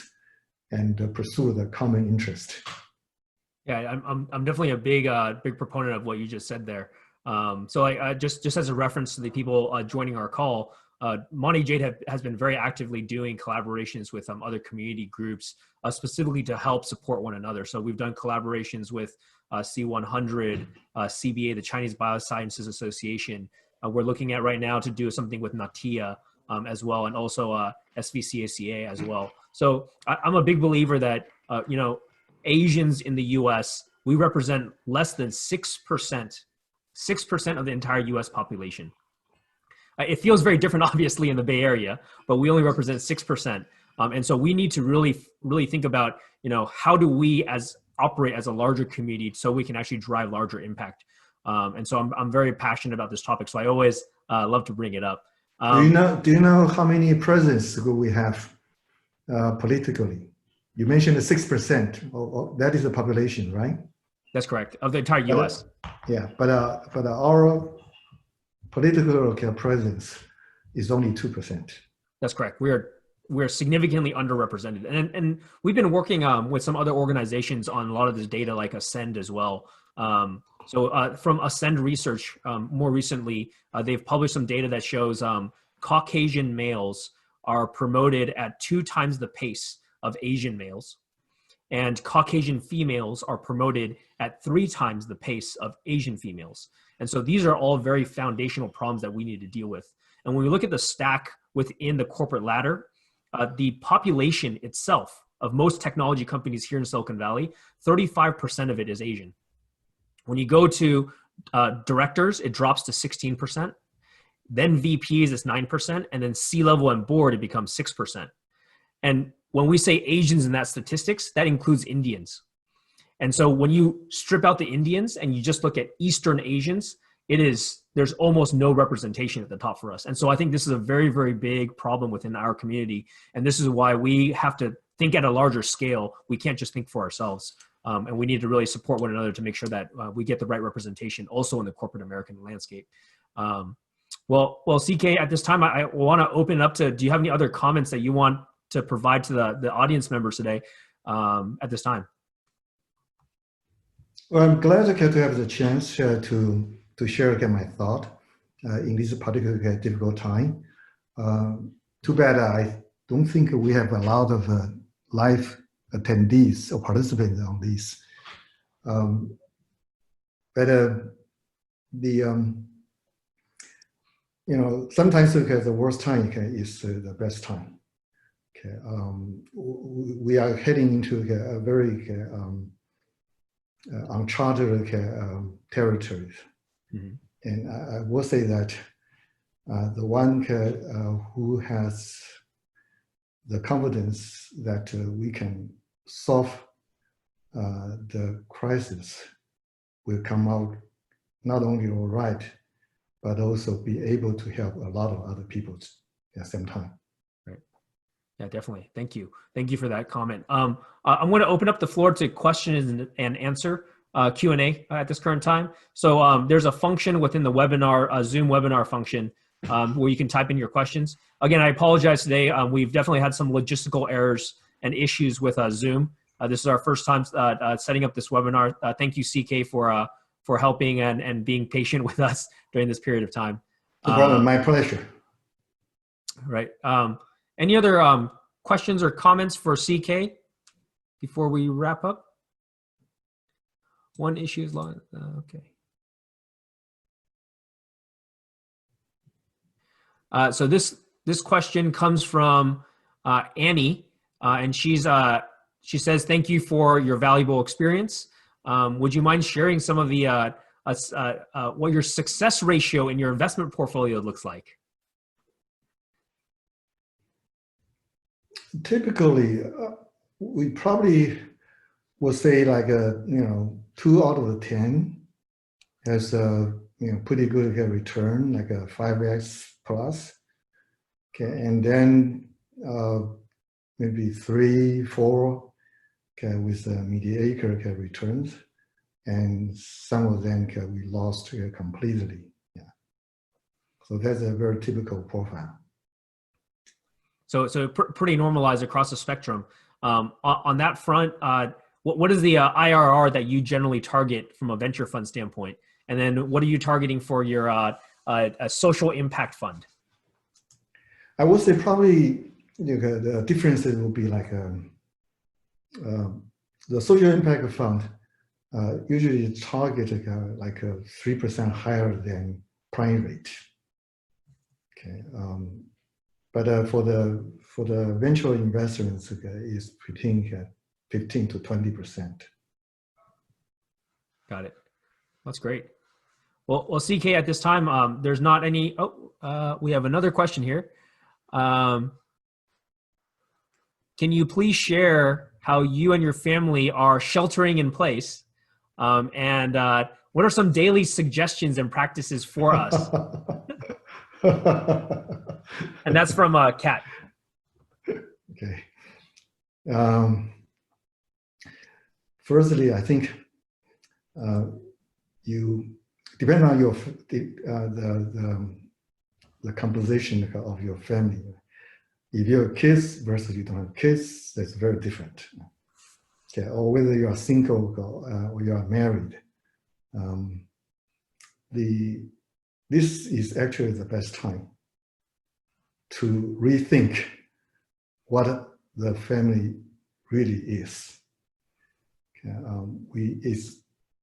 and pursue the common interest. Yeah, I'm definitely a big proponent of what you just said there. So I just as a reference to the people joining our call, Monte Jade has been very actively doing collaborations with other community groups, specifically to help support one another. So we've done collaborations with C100, CBA, the Chinese Biosciences Association. We're looking at right now to do something with NATIA as well, and also SVCACA as well. So I'm a big believer that, Asians in the US, we represent less than 6% of the entire US population. It feels very different, obviously, in the Bay Area, but we only represent 6%. And so we need to really think about, how do we operate as a larger community so we can actually drive larger impact. And so I'm very passionate about this topic. So I always love to bring it up. Do you know how many presidents we have politically? You mentioned 6%. That is the population, right? That's correct, of the entire U.S. But our political presence is only 2%. That's correct. We're significantly underrepresented, and we've been working with some other organizations on a lot of this data, like Ascend as well. So from Ascend Research, more recently, they've published some data that shows Caucasian males are promoted at 2 times the pace of Asian males, and Caucasian females are promoted at 3 times the pace of Asian females. And so these are all very foundational problems that we need to deal with. And when we look at the stack within the corporate ladder, the population itself of most technology companies here in Silicon Valley, 35% of it is Asian. When you go to directors, it drops to 16%. Then VPs is 9%, and then C-level and board, it becomes 6%. And when we say Asians in that statistics, that includes Indians. And so when you strip out the Indians and you just look at Eastern Asians, there's almost no representation at the top for us. And so I think this is a very, very big problem within our community. And this is why we have to think at a larger scale. We can't just think for ourselves. And we need to really support one another to make sure that we get the right representation also in the corporate American landscape. Well, CK, at this time, I want to open it up to, do you have any other comments that you want to provide to the audience members today at this time? Well, I'm glad to have the chance to share my thought in this particular difficult time. Too bad I don't think we have a lot of live attendees or participants on this. Sometimes the worst time is the best time. Okay, we are heading into a very uncharted territories. Mm-hmm. And I will say that the one who has the confidence that we can solve the crisis will come out not only all right, but also be able to help a lot of other people at the same time. Right. Yeah, definitely. Thank you. Thank you for that comment. I'm going to open up the floor to questions and answer Q&A at this current time. So there's a function within the webinar, Zoom webinar function, where you can type in your questions. Again, I apologize today. We've definitely had some logistical errors and issues with Zoom. This is our first time setting up this webinar. Thank you, CK, for helping and being patient with us during this period of time. No problem. My pleasure. Right. Any other questions or comments for CK before we wrap up? One issue is long. Okay. So this question comes from Annie, and she says, "Thank you for your valuable experience. Would you mind sharing some of the what your success ratio in your investment portfolio looks like. Typically, we probably will say like 2 out of 10 has a pretty good return, like a 5x plus. Okay, and then maybe 3, 4 with mediocre returns, and some of them we lost completely. Yeah, so that's a very typical profile. So pretty normalized across the spectrum. On that front, what is the IRR that you generally target from a venture fund standpoint? And then what are you targeting for your a social impact fund? I would say probably the differences will be like the social impact fund usually target like 3% higher than prime rate. Okay. But for the venture investments, is between 15 to 20%. Got it. That's great. Well, CK, at this time, there's not any. We have another question here. Can you please share how you and your family are sheltering in place, and what are some daily suggestions and practices for us? And that's from Kat. Okay. Firstly, I think you depend on your the composition of your family. If you have kids versus you don't have kids, that's very different. Okay, or whether you are single or you are married. This is actually the best time to rethink what the family really is. Okay, it's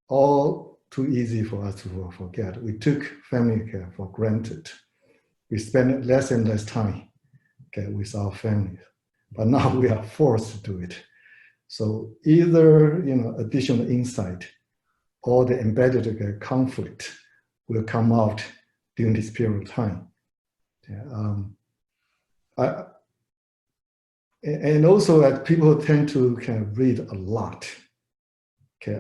all too easy for us to forget. We took family care for granted. We spend less and less time with our families, but now we are forced to do it. So either additional insight or the embedded conflict will come out during this period of time. And also that people tend to read a lot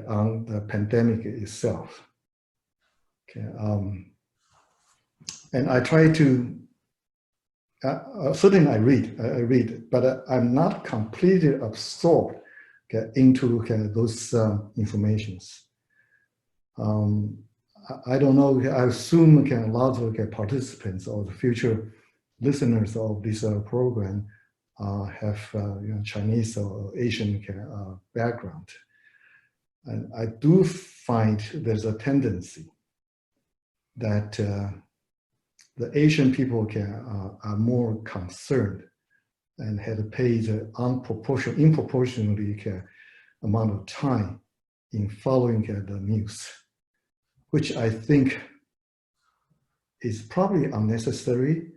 on the pandemic itself. And I try to, certainly I read, but I'm not completely absorbed into those informations. I don't know, I assume a lot of participants or the future listeners of this program have Chinese or Asian background. And I do find there's a tendency that the Asian people are more concerned and had paid disproportionately amount of time in following the news, which I think is probably unnecessary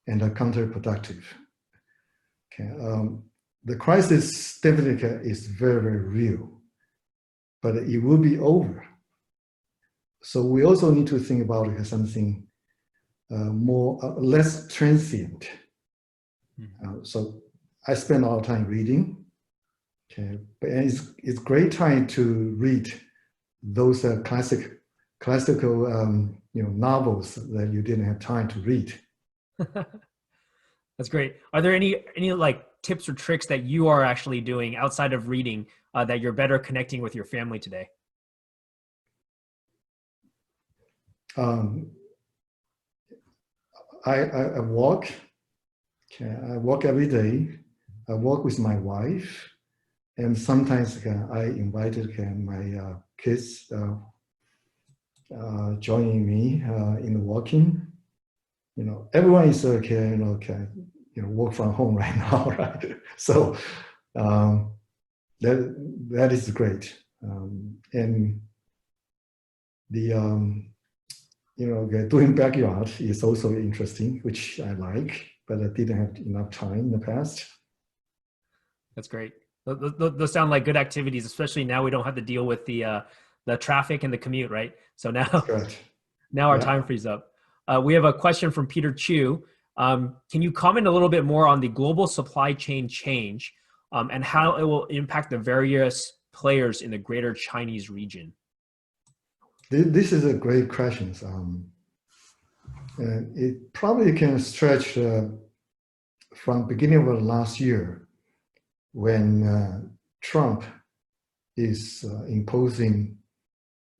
and counterproductive. The crisis definitely is very, very real, but it will be over. So we also need to think about something less transient. So I spend a lot of time reading, but it's great time to read those classical novels that you didn't have time to read. That's great. Are there any like tips or tricks that you are actually doing outside of reading that you're better connecting with your family today? I walk. I walk every day. I walk with my wife, and sometimes I invited my kids joining me in the walking. Everyone is work from home right now, right? So that is great, and the doing backyard is also interesting, which I like, but I didn't have enough time in the past. That's great. Those sound like good activities, especially now we don't have to deal with the the traffic and the commute, right? So That's now, correct. now our Yeah. time frees up. We have a question from Peter Chu. Can you comment a little bit more on the global supply chain change and how it will impact the various players in the greater Chinese region? This is a great question. It probably can stretch from beginning of last year when Trump is imposing,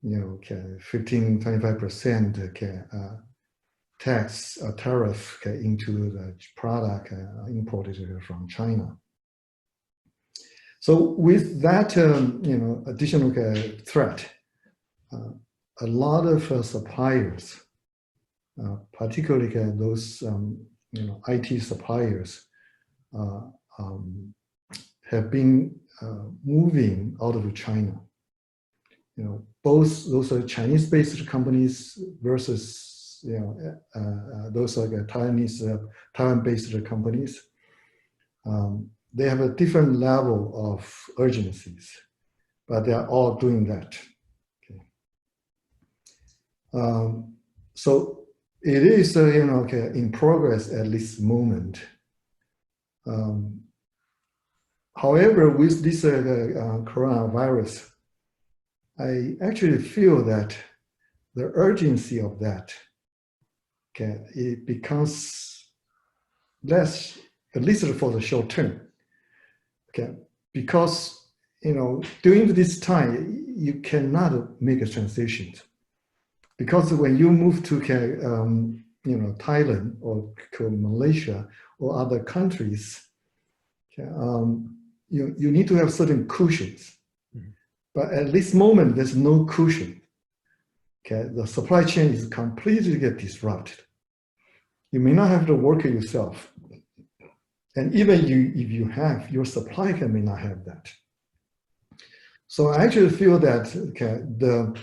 15, 25% tax tariff into the product imported from China. So with that, additional threat, a lot of suppliers, particularly those IT suppliers, have been moving out of China. Both those are Chinese-based companies versus those are Taiwan-based companies. They have a different level of urgencies, but they are all doing that. So it is, in progress at this moment. However, with this coronavirus, I actually feel that the urgency of that, it becomes less, at least for the short term. Because during this time you cannot make a transition. Because when you move to Thailand or Malaysia or other countries, you need to have certain cushions. Mm-hmm. But at this moment, there's no cushion. The supply chain is completely get disrupted. You may not have to work it yourself. And even if you have, your supplier may not have that. So I actually feel that the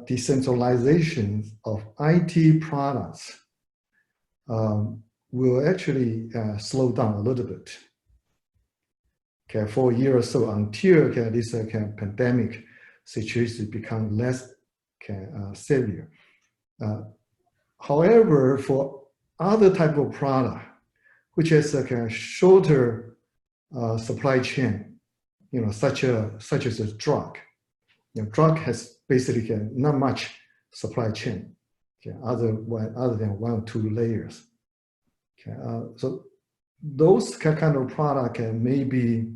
decentralization of IT products will actually slow down a little bit. For a year or so until this pandemic situation become less severe. However, for other type of product, which has a shorter supply chain, such as a drug. Drug has basically not much supply chain, other than 1 or 2 layers. So those kind of product may be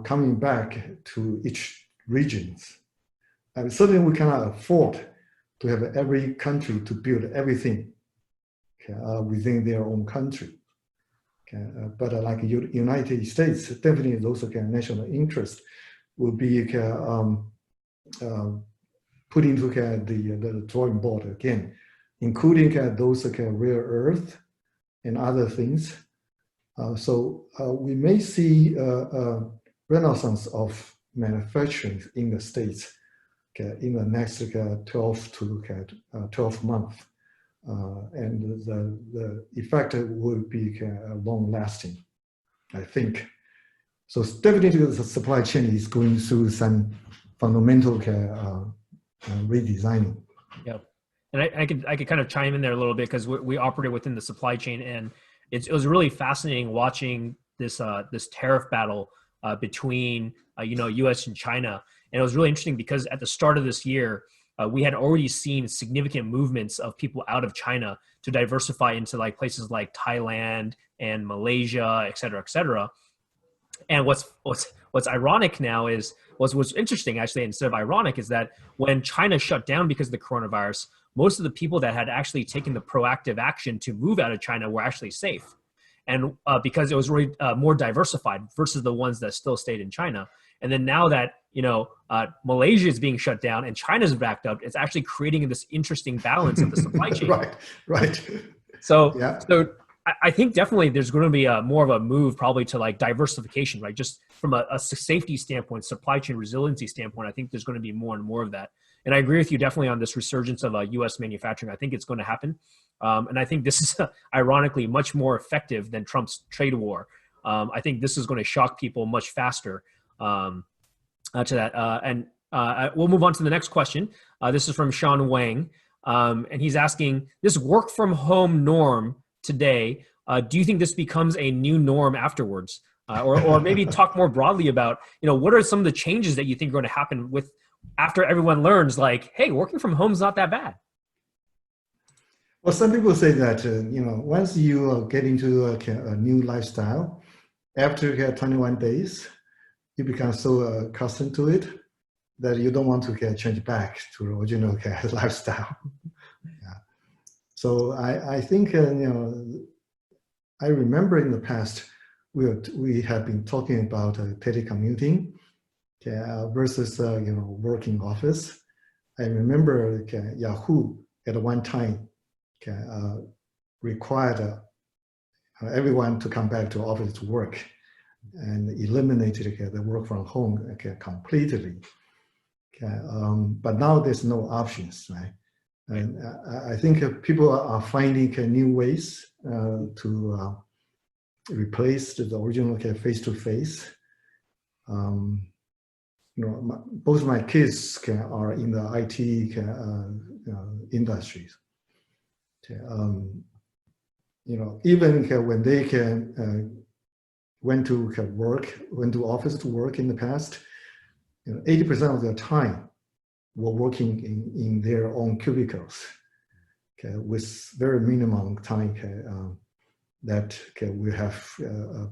coming back to each regions. And certainly we cannot afford to have every country to build everything within their own country. But like United States, definitely those national interest will be put into the drawing board again, including those rare earth and other things. So we may see a renaissance of manufacturing in the States in the next 12 to 12 months. And the effect will be long lasting, I think. So definitely the supply chain is going through some fundamental redesigning. Yeah, and I could kind of chime in there a little bit because we operate within the supply chain, and it was really fascinating watching this this tariff battle between U.S. and China, and it was really interesting because at the start of this year, we had already seen significant movements of people out of China to diversify into like places like Thailand and Malaysia, et cetera, et cetera. And what's ironic now is what's interesting actually, instead of ironic, is that when China shut down because of the coronavirus, most of the people that had actually taken the proactive action to move out of China were actually safe. And because it was really more diversified versus the ones that still stayed in China. And then now that, Malaysia is being shut down and China's backed up, it's actually creating this interesting balance of the supply chain. Right. So, yeah. So I think definitely there's going to be more of a move probably to like diversification, right? Just from a safety standpoint, supply chain resiliency standpoint, I think there's going to be more and more of that. And I agree with you definitely on this resurgence of U.S. manufacturing. I think it's going to happen. And I think this is ironically much more effective than Trump's trade war. I think this is going to shock people much faster to that. And We'll move on to the next question. This is from Sean Wang, and he's asking, this work from home norm today, do you think this becomes a new norm afterwards? Or maybe talk more broadly about, what are some of the changes that you think are going to happen with after everyone learns, like, hey, working from home is not that bad? Well, some people say that, once you get into a new lifestyle, after 21 days, you become so accustomed to it that you don't want to change back to the original lifestyle. Yeah. So I think, I remember in the past, we have been talking about telecommuting versus, working office. I remember Yahoo at one time required everyone to come back to office to work and eliminated the work from home completely. But now there's no options, right? And I think people are finding new ways to replace the original face-to-face. Both my kids are in the IT industries. Even when they went to office to work in the past, 80% of their time were working in their own cubicles, with very minimum time that we have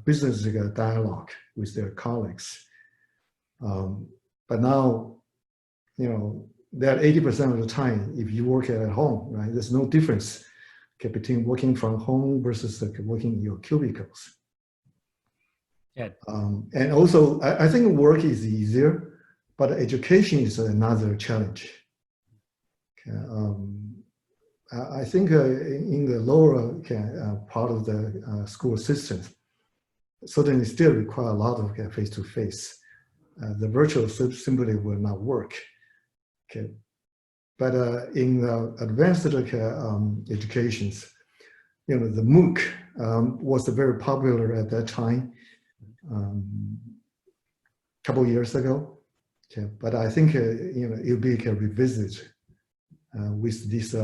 business dialogue with their colleagues. But now, that 80% of the time, if you work at home, right, there's no difference between working from home versus working in your cubicles. Yeah. And also, I think work is easier, but education is another challenge. I think in the lower part of the school system, certainly still require a lot of face-to-face. The virtual simply will not work. But in the advanced educations, the MOOC was very popular at that time, a couple of years ago. But I think it'll be revisited with these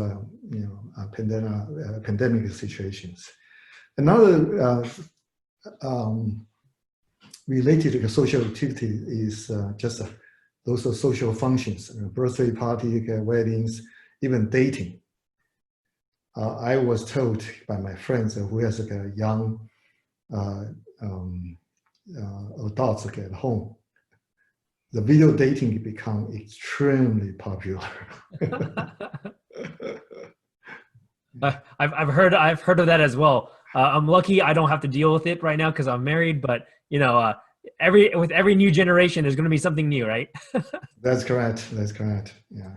pandemic situations. Another related to social activity is just those social functions, birthday party, weddings, even dating. I was told by my friends who has young adults at home, the video dating become extremely popular. I've heard of that as well. I'm lucky I don't have to deal with it right now because I'm married, but with every new generation, there's going to be something new, right? That's correct. That's correct. Yeah.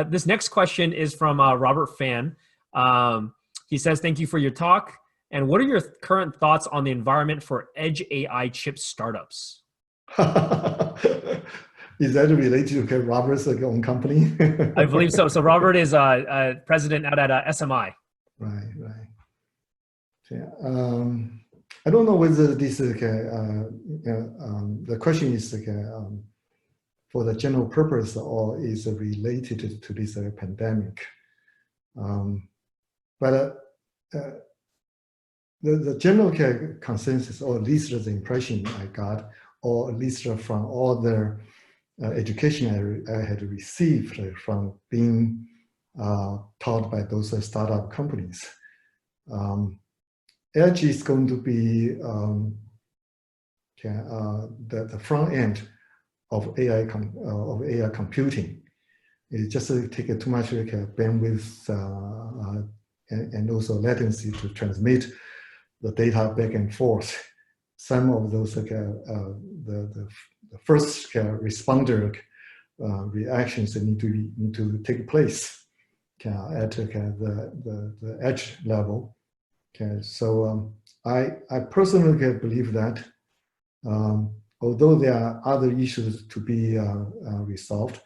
This next question is from Robert Fan. He says, "Thank you for your talk. And what are your current thoughts on the environment for edge AI chip startups?" Is that related to Robert's own company? I believe so. So Robert is president out at SMI. Right. Yeah. I don't know whether this the question is for the general purpose or is related to this pandemic. But the general consensus, or at least the impression I got, or at least from all the education I had received from being taught by those startup companies, edge is going to be the front end of AI computing. It just takes too much bandwidth and also latency to transmit the data back and forth. Some of those the first responder reactions that need to take place at the edge level. So I personally believe that although there are other issues to be resolved,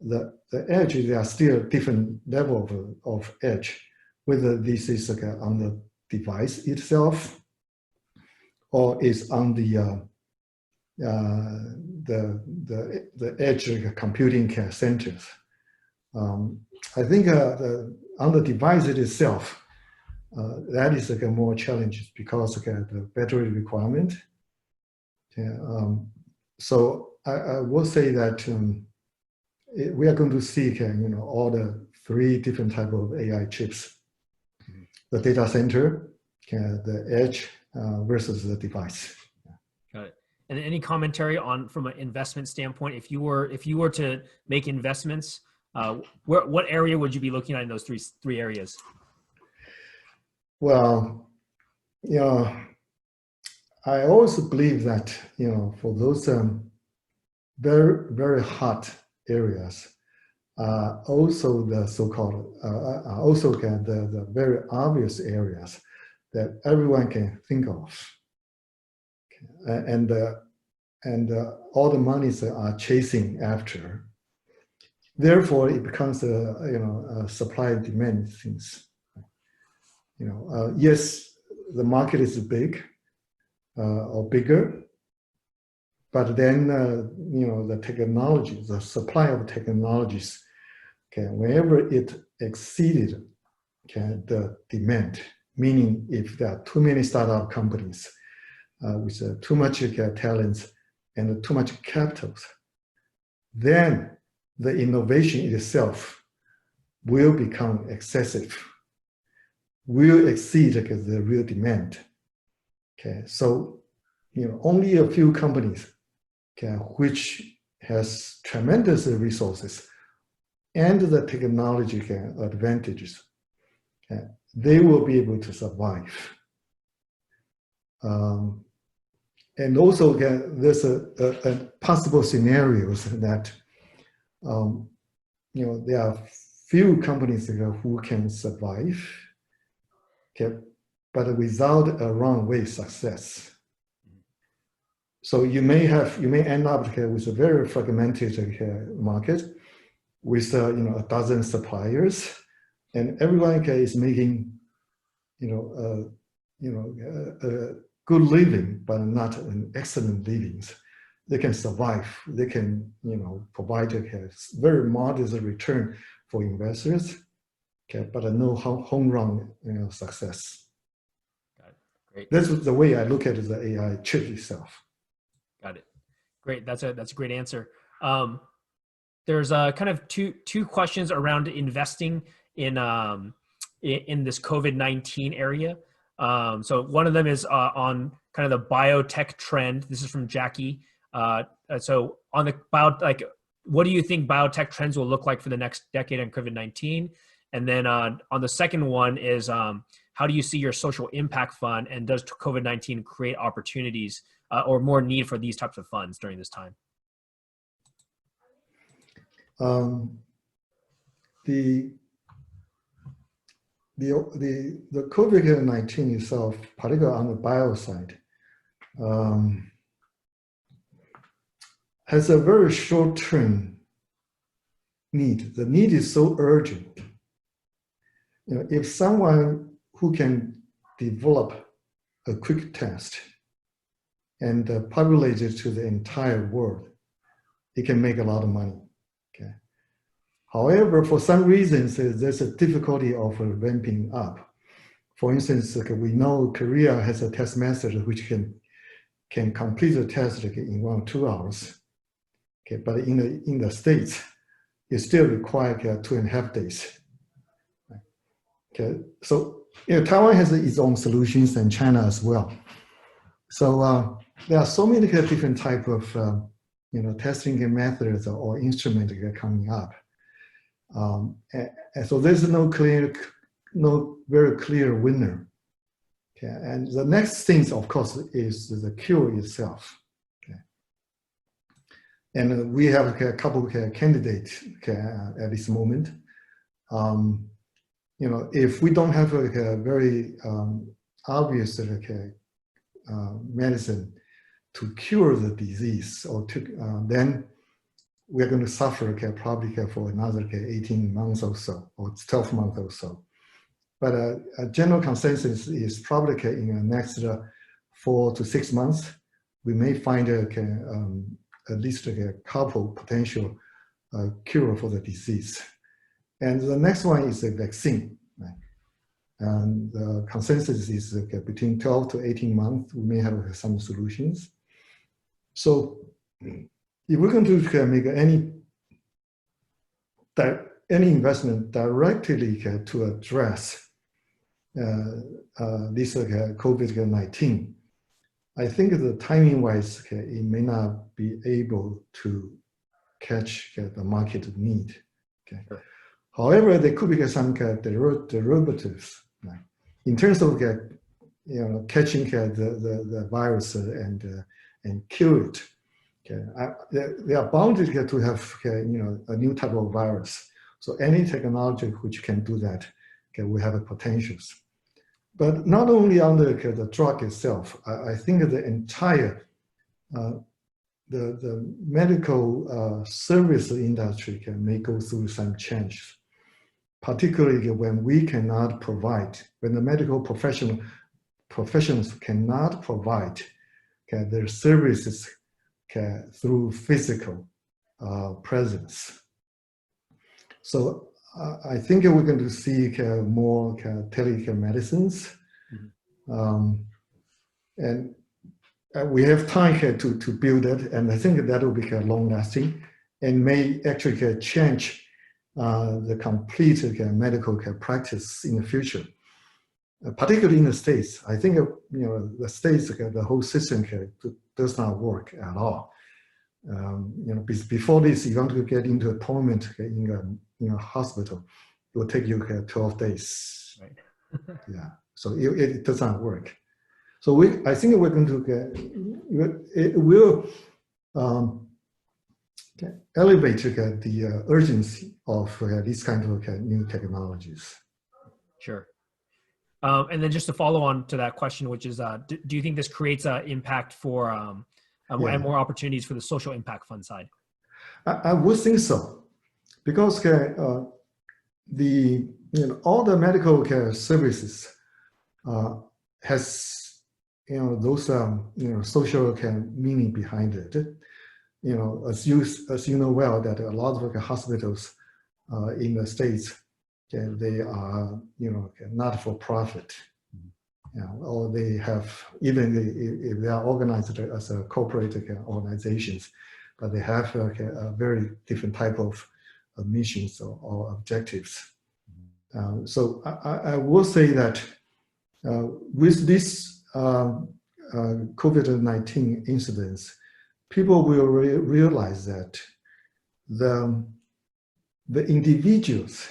the edge, there are still different level of edge, whether this is on the device itself or is on the the edge computing centers. I think on the device itself, that is more challenges because the battery requirement. So I will say that we are going to see all the 3 different type of AI chips: the data center, the edge versus the device. Got it. And any commentary on from an investment standpoint? If you were to make investments, what area would you be looking at in those three areas? Well, I also believe that for those very, very hot areas, also the so-called also the very obvious areas that everyone can think of, and all the monies are chasing after. Therefore, it becomes a supply and demand things. Yes, the market is big or bigger, but then the technology, the supply of technologies, whenever it exceeded the demand, meaning if there are too many startup companies with too much talents and too much capital, then the innovation itself will become excessive, will exceed the real demand. So only a few companies which has tremendous resources and the technological advantages, they will be able to survive. And also there's a possible scenarios that there are few companies who can survive, but without a runaway success. So you may end up with a very fragmented market with a dozen suppliers, and everyone is making a good living, but not an excellent living. They can survive. They can provide a very modest return for investors, but no home run success. Got it. Great. That's the way I look at the AI chip itself. Got it. Great. That's a great answer. There's kind of two questions around investing in this COVID-19 area. So one of them is on kind of the biotech trend. This is from Jackie. So on the what do you think biotech trends will look like for the next decade on COVID-19? And then on the second one is how do you see your social impact fund, and does COVID-19 create opportunities or more need for these types of funds during this time? The COVID-19 itself, particularly on the bio side, has a very short-term need. The need is so urgent. If someone who can develop a quick test and populate it to the entire world, it can make a lot of money. However, for some reasons, there's a difficulty of ramping up. For instance, we know Korea has a test method which can complete the test in 1 or 2 hours. But in the States, it still requires 2.5 days. So Taiwan has its own solutions, and China as well. So there are so many different type of testing methods or instruments coming up. And so there's no very clear winner. And the next thing, of course, is the cure itself. And we have a couple of candidates at this moment. If we don't have a very obvious medicine to cure the disease, or then we're going to suffer probably for another 18 months or so, or 12 months or so. But a general consensus is probably in the next 4 to 6 months, we may find at least a couple potential cure for the disease. And the next one is a vaccine. Right? And the consensus is between 12 to 18 months, we may have some solutions. So if we're going to make any investment directly to address this COVID-19, I think the timing-wise, it may not be able to catch the market need. Okay. Sure. However, there could be some derivatives in terms of catching the virus and kill it. Okay. They are bound to have a new type of virus. So any technology which can do that, we have potentials. But not only on the drug itself, I think the entire the medical service industry may go through some change, particularly when we cannot provide, when the medical professionals cannot provide their services through physical presence. So I think we're going to see more telemedicines, and we have time to build it, and I think that will be long-lasting and may actually change the complete medical practice in the future, particularly in the States. I think the States, the whole system does not work at all. Before this, you want to get into appointment in a hospital, it will take you 12 days. Right. Yeah, so it does not work. So I think we're going to it will elevate the urgency of these kind of new technologies. Sure. And then just to follow on to that question, which is, do you think this creates an impact for and more opportunities for the social impact fund side? I would think so, because all the medical care services has those social meaning behind it. As you know well, that a lot of hospitals in the States, they are not for profit, or they have, even if they are organized as a corporate organizations, but they have a very different type of missions or objectives. So I will say that with this COVID-19 incidents, people will realize that the individuals,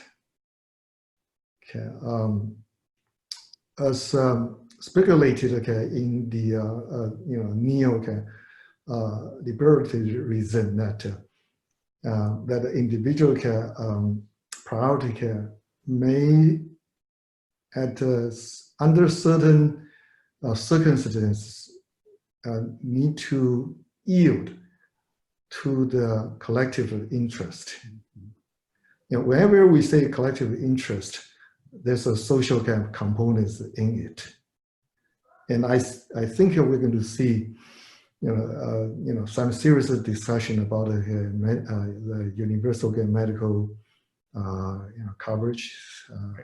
as speculated in the neo-libertarianism, that the individual priority care may, under certain circumstances, need to yield to the collective interest. Whenever we say collective interest, there's a social component in it, and I think we're going to see some serious discussion about the universal medical coverage,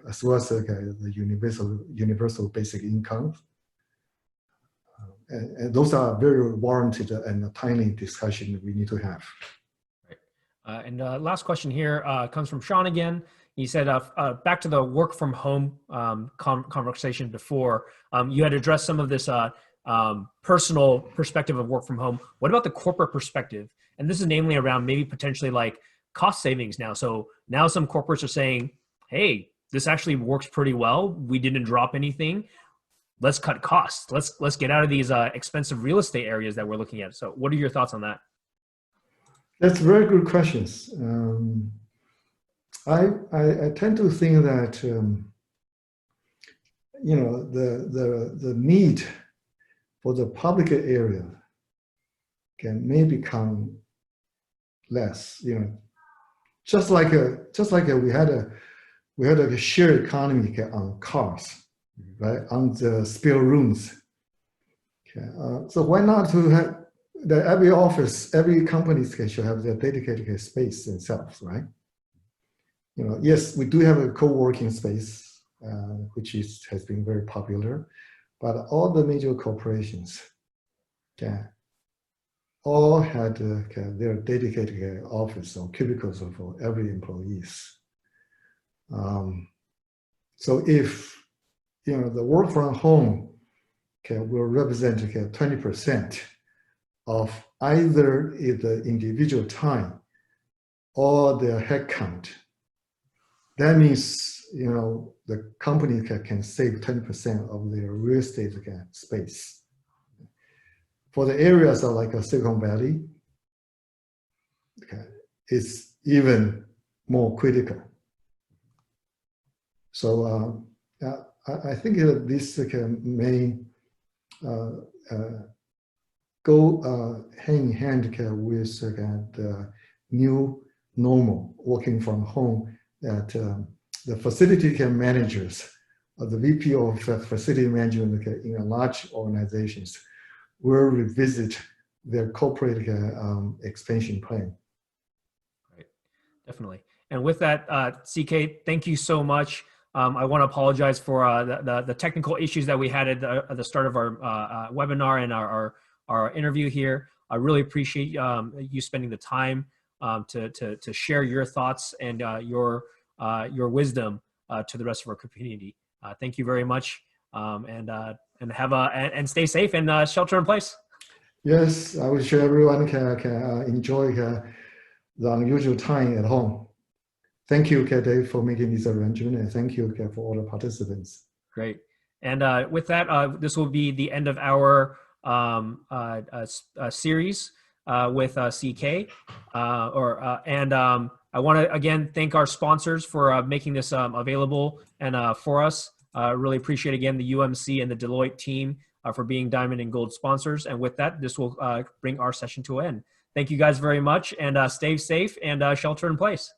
as well as the universal basic income. And those are very warranted and timely discussion we need to have. Right. And last question here comes from Sean again. He said, back to the work from home conversation before, you had addressed some of this personal perspective of work from home. What about the corporate perspective? And this is namely around maybe potentially like cost savings now. So now some corporates are saying, hey, this actually works pretty well. We didn't drop anything. Let's cut costs. Let's get out of these expensive real estate areas that we're looking at. So what are your thoughts on that? That's very good questions. I tend to think that the need for the public area may become less. Just like we had a shared economy on cars, right, on the spare rooms. So why not to every office, every company should have their dedicated space themselves, right? Yes, we do have a co-working space, which has been very popular, but all the major corporations all had their dedicated office or cubicles for every employees. So if the work from home will represent 20% of either the individual time or their headcount, that means the company can save 10% of their real estate space. For the areas like Silicon Valley, it's even more critical. So I think this may go hand in hand with the new normal working from home, that the facility managers, the VP of facility management in large organizations will revisit their corporate expansion plan. Right, definitely. And with that, CK, thank you so much. I want to apologize for the technical issues that we had at the start of our webinar and our interview here. I really appreciate you spending the time to share your thoughts and your wisdom to the rest of our community. Thank you very much, and and stay safe and shelter in place. Yes, I wish everyone can enjoy the unusual time at home. Thank you, Dave, for making this arrangement, and thank you for all the participants. Great. And with that, this will be the end of our series with CK. I want to again thank our sponsors for making this available and for us. Really appreciate again the UMC and the Deloitte team for being Diamond and Gold sponsors. And with that, this will bring our session to an end. Thank you guys very much, and stay safe and shelter in place.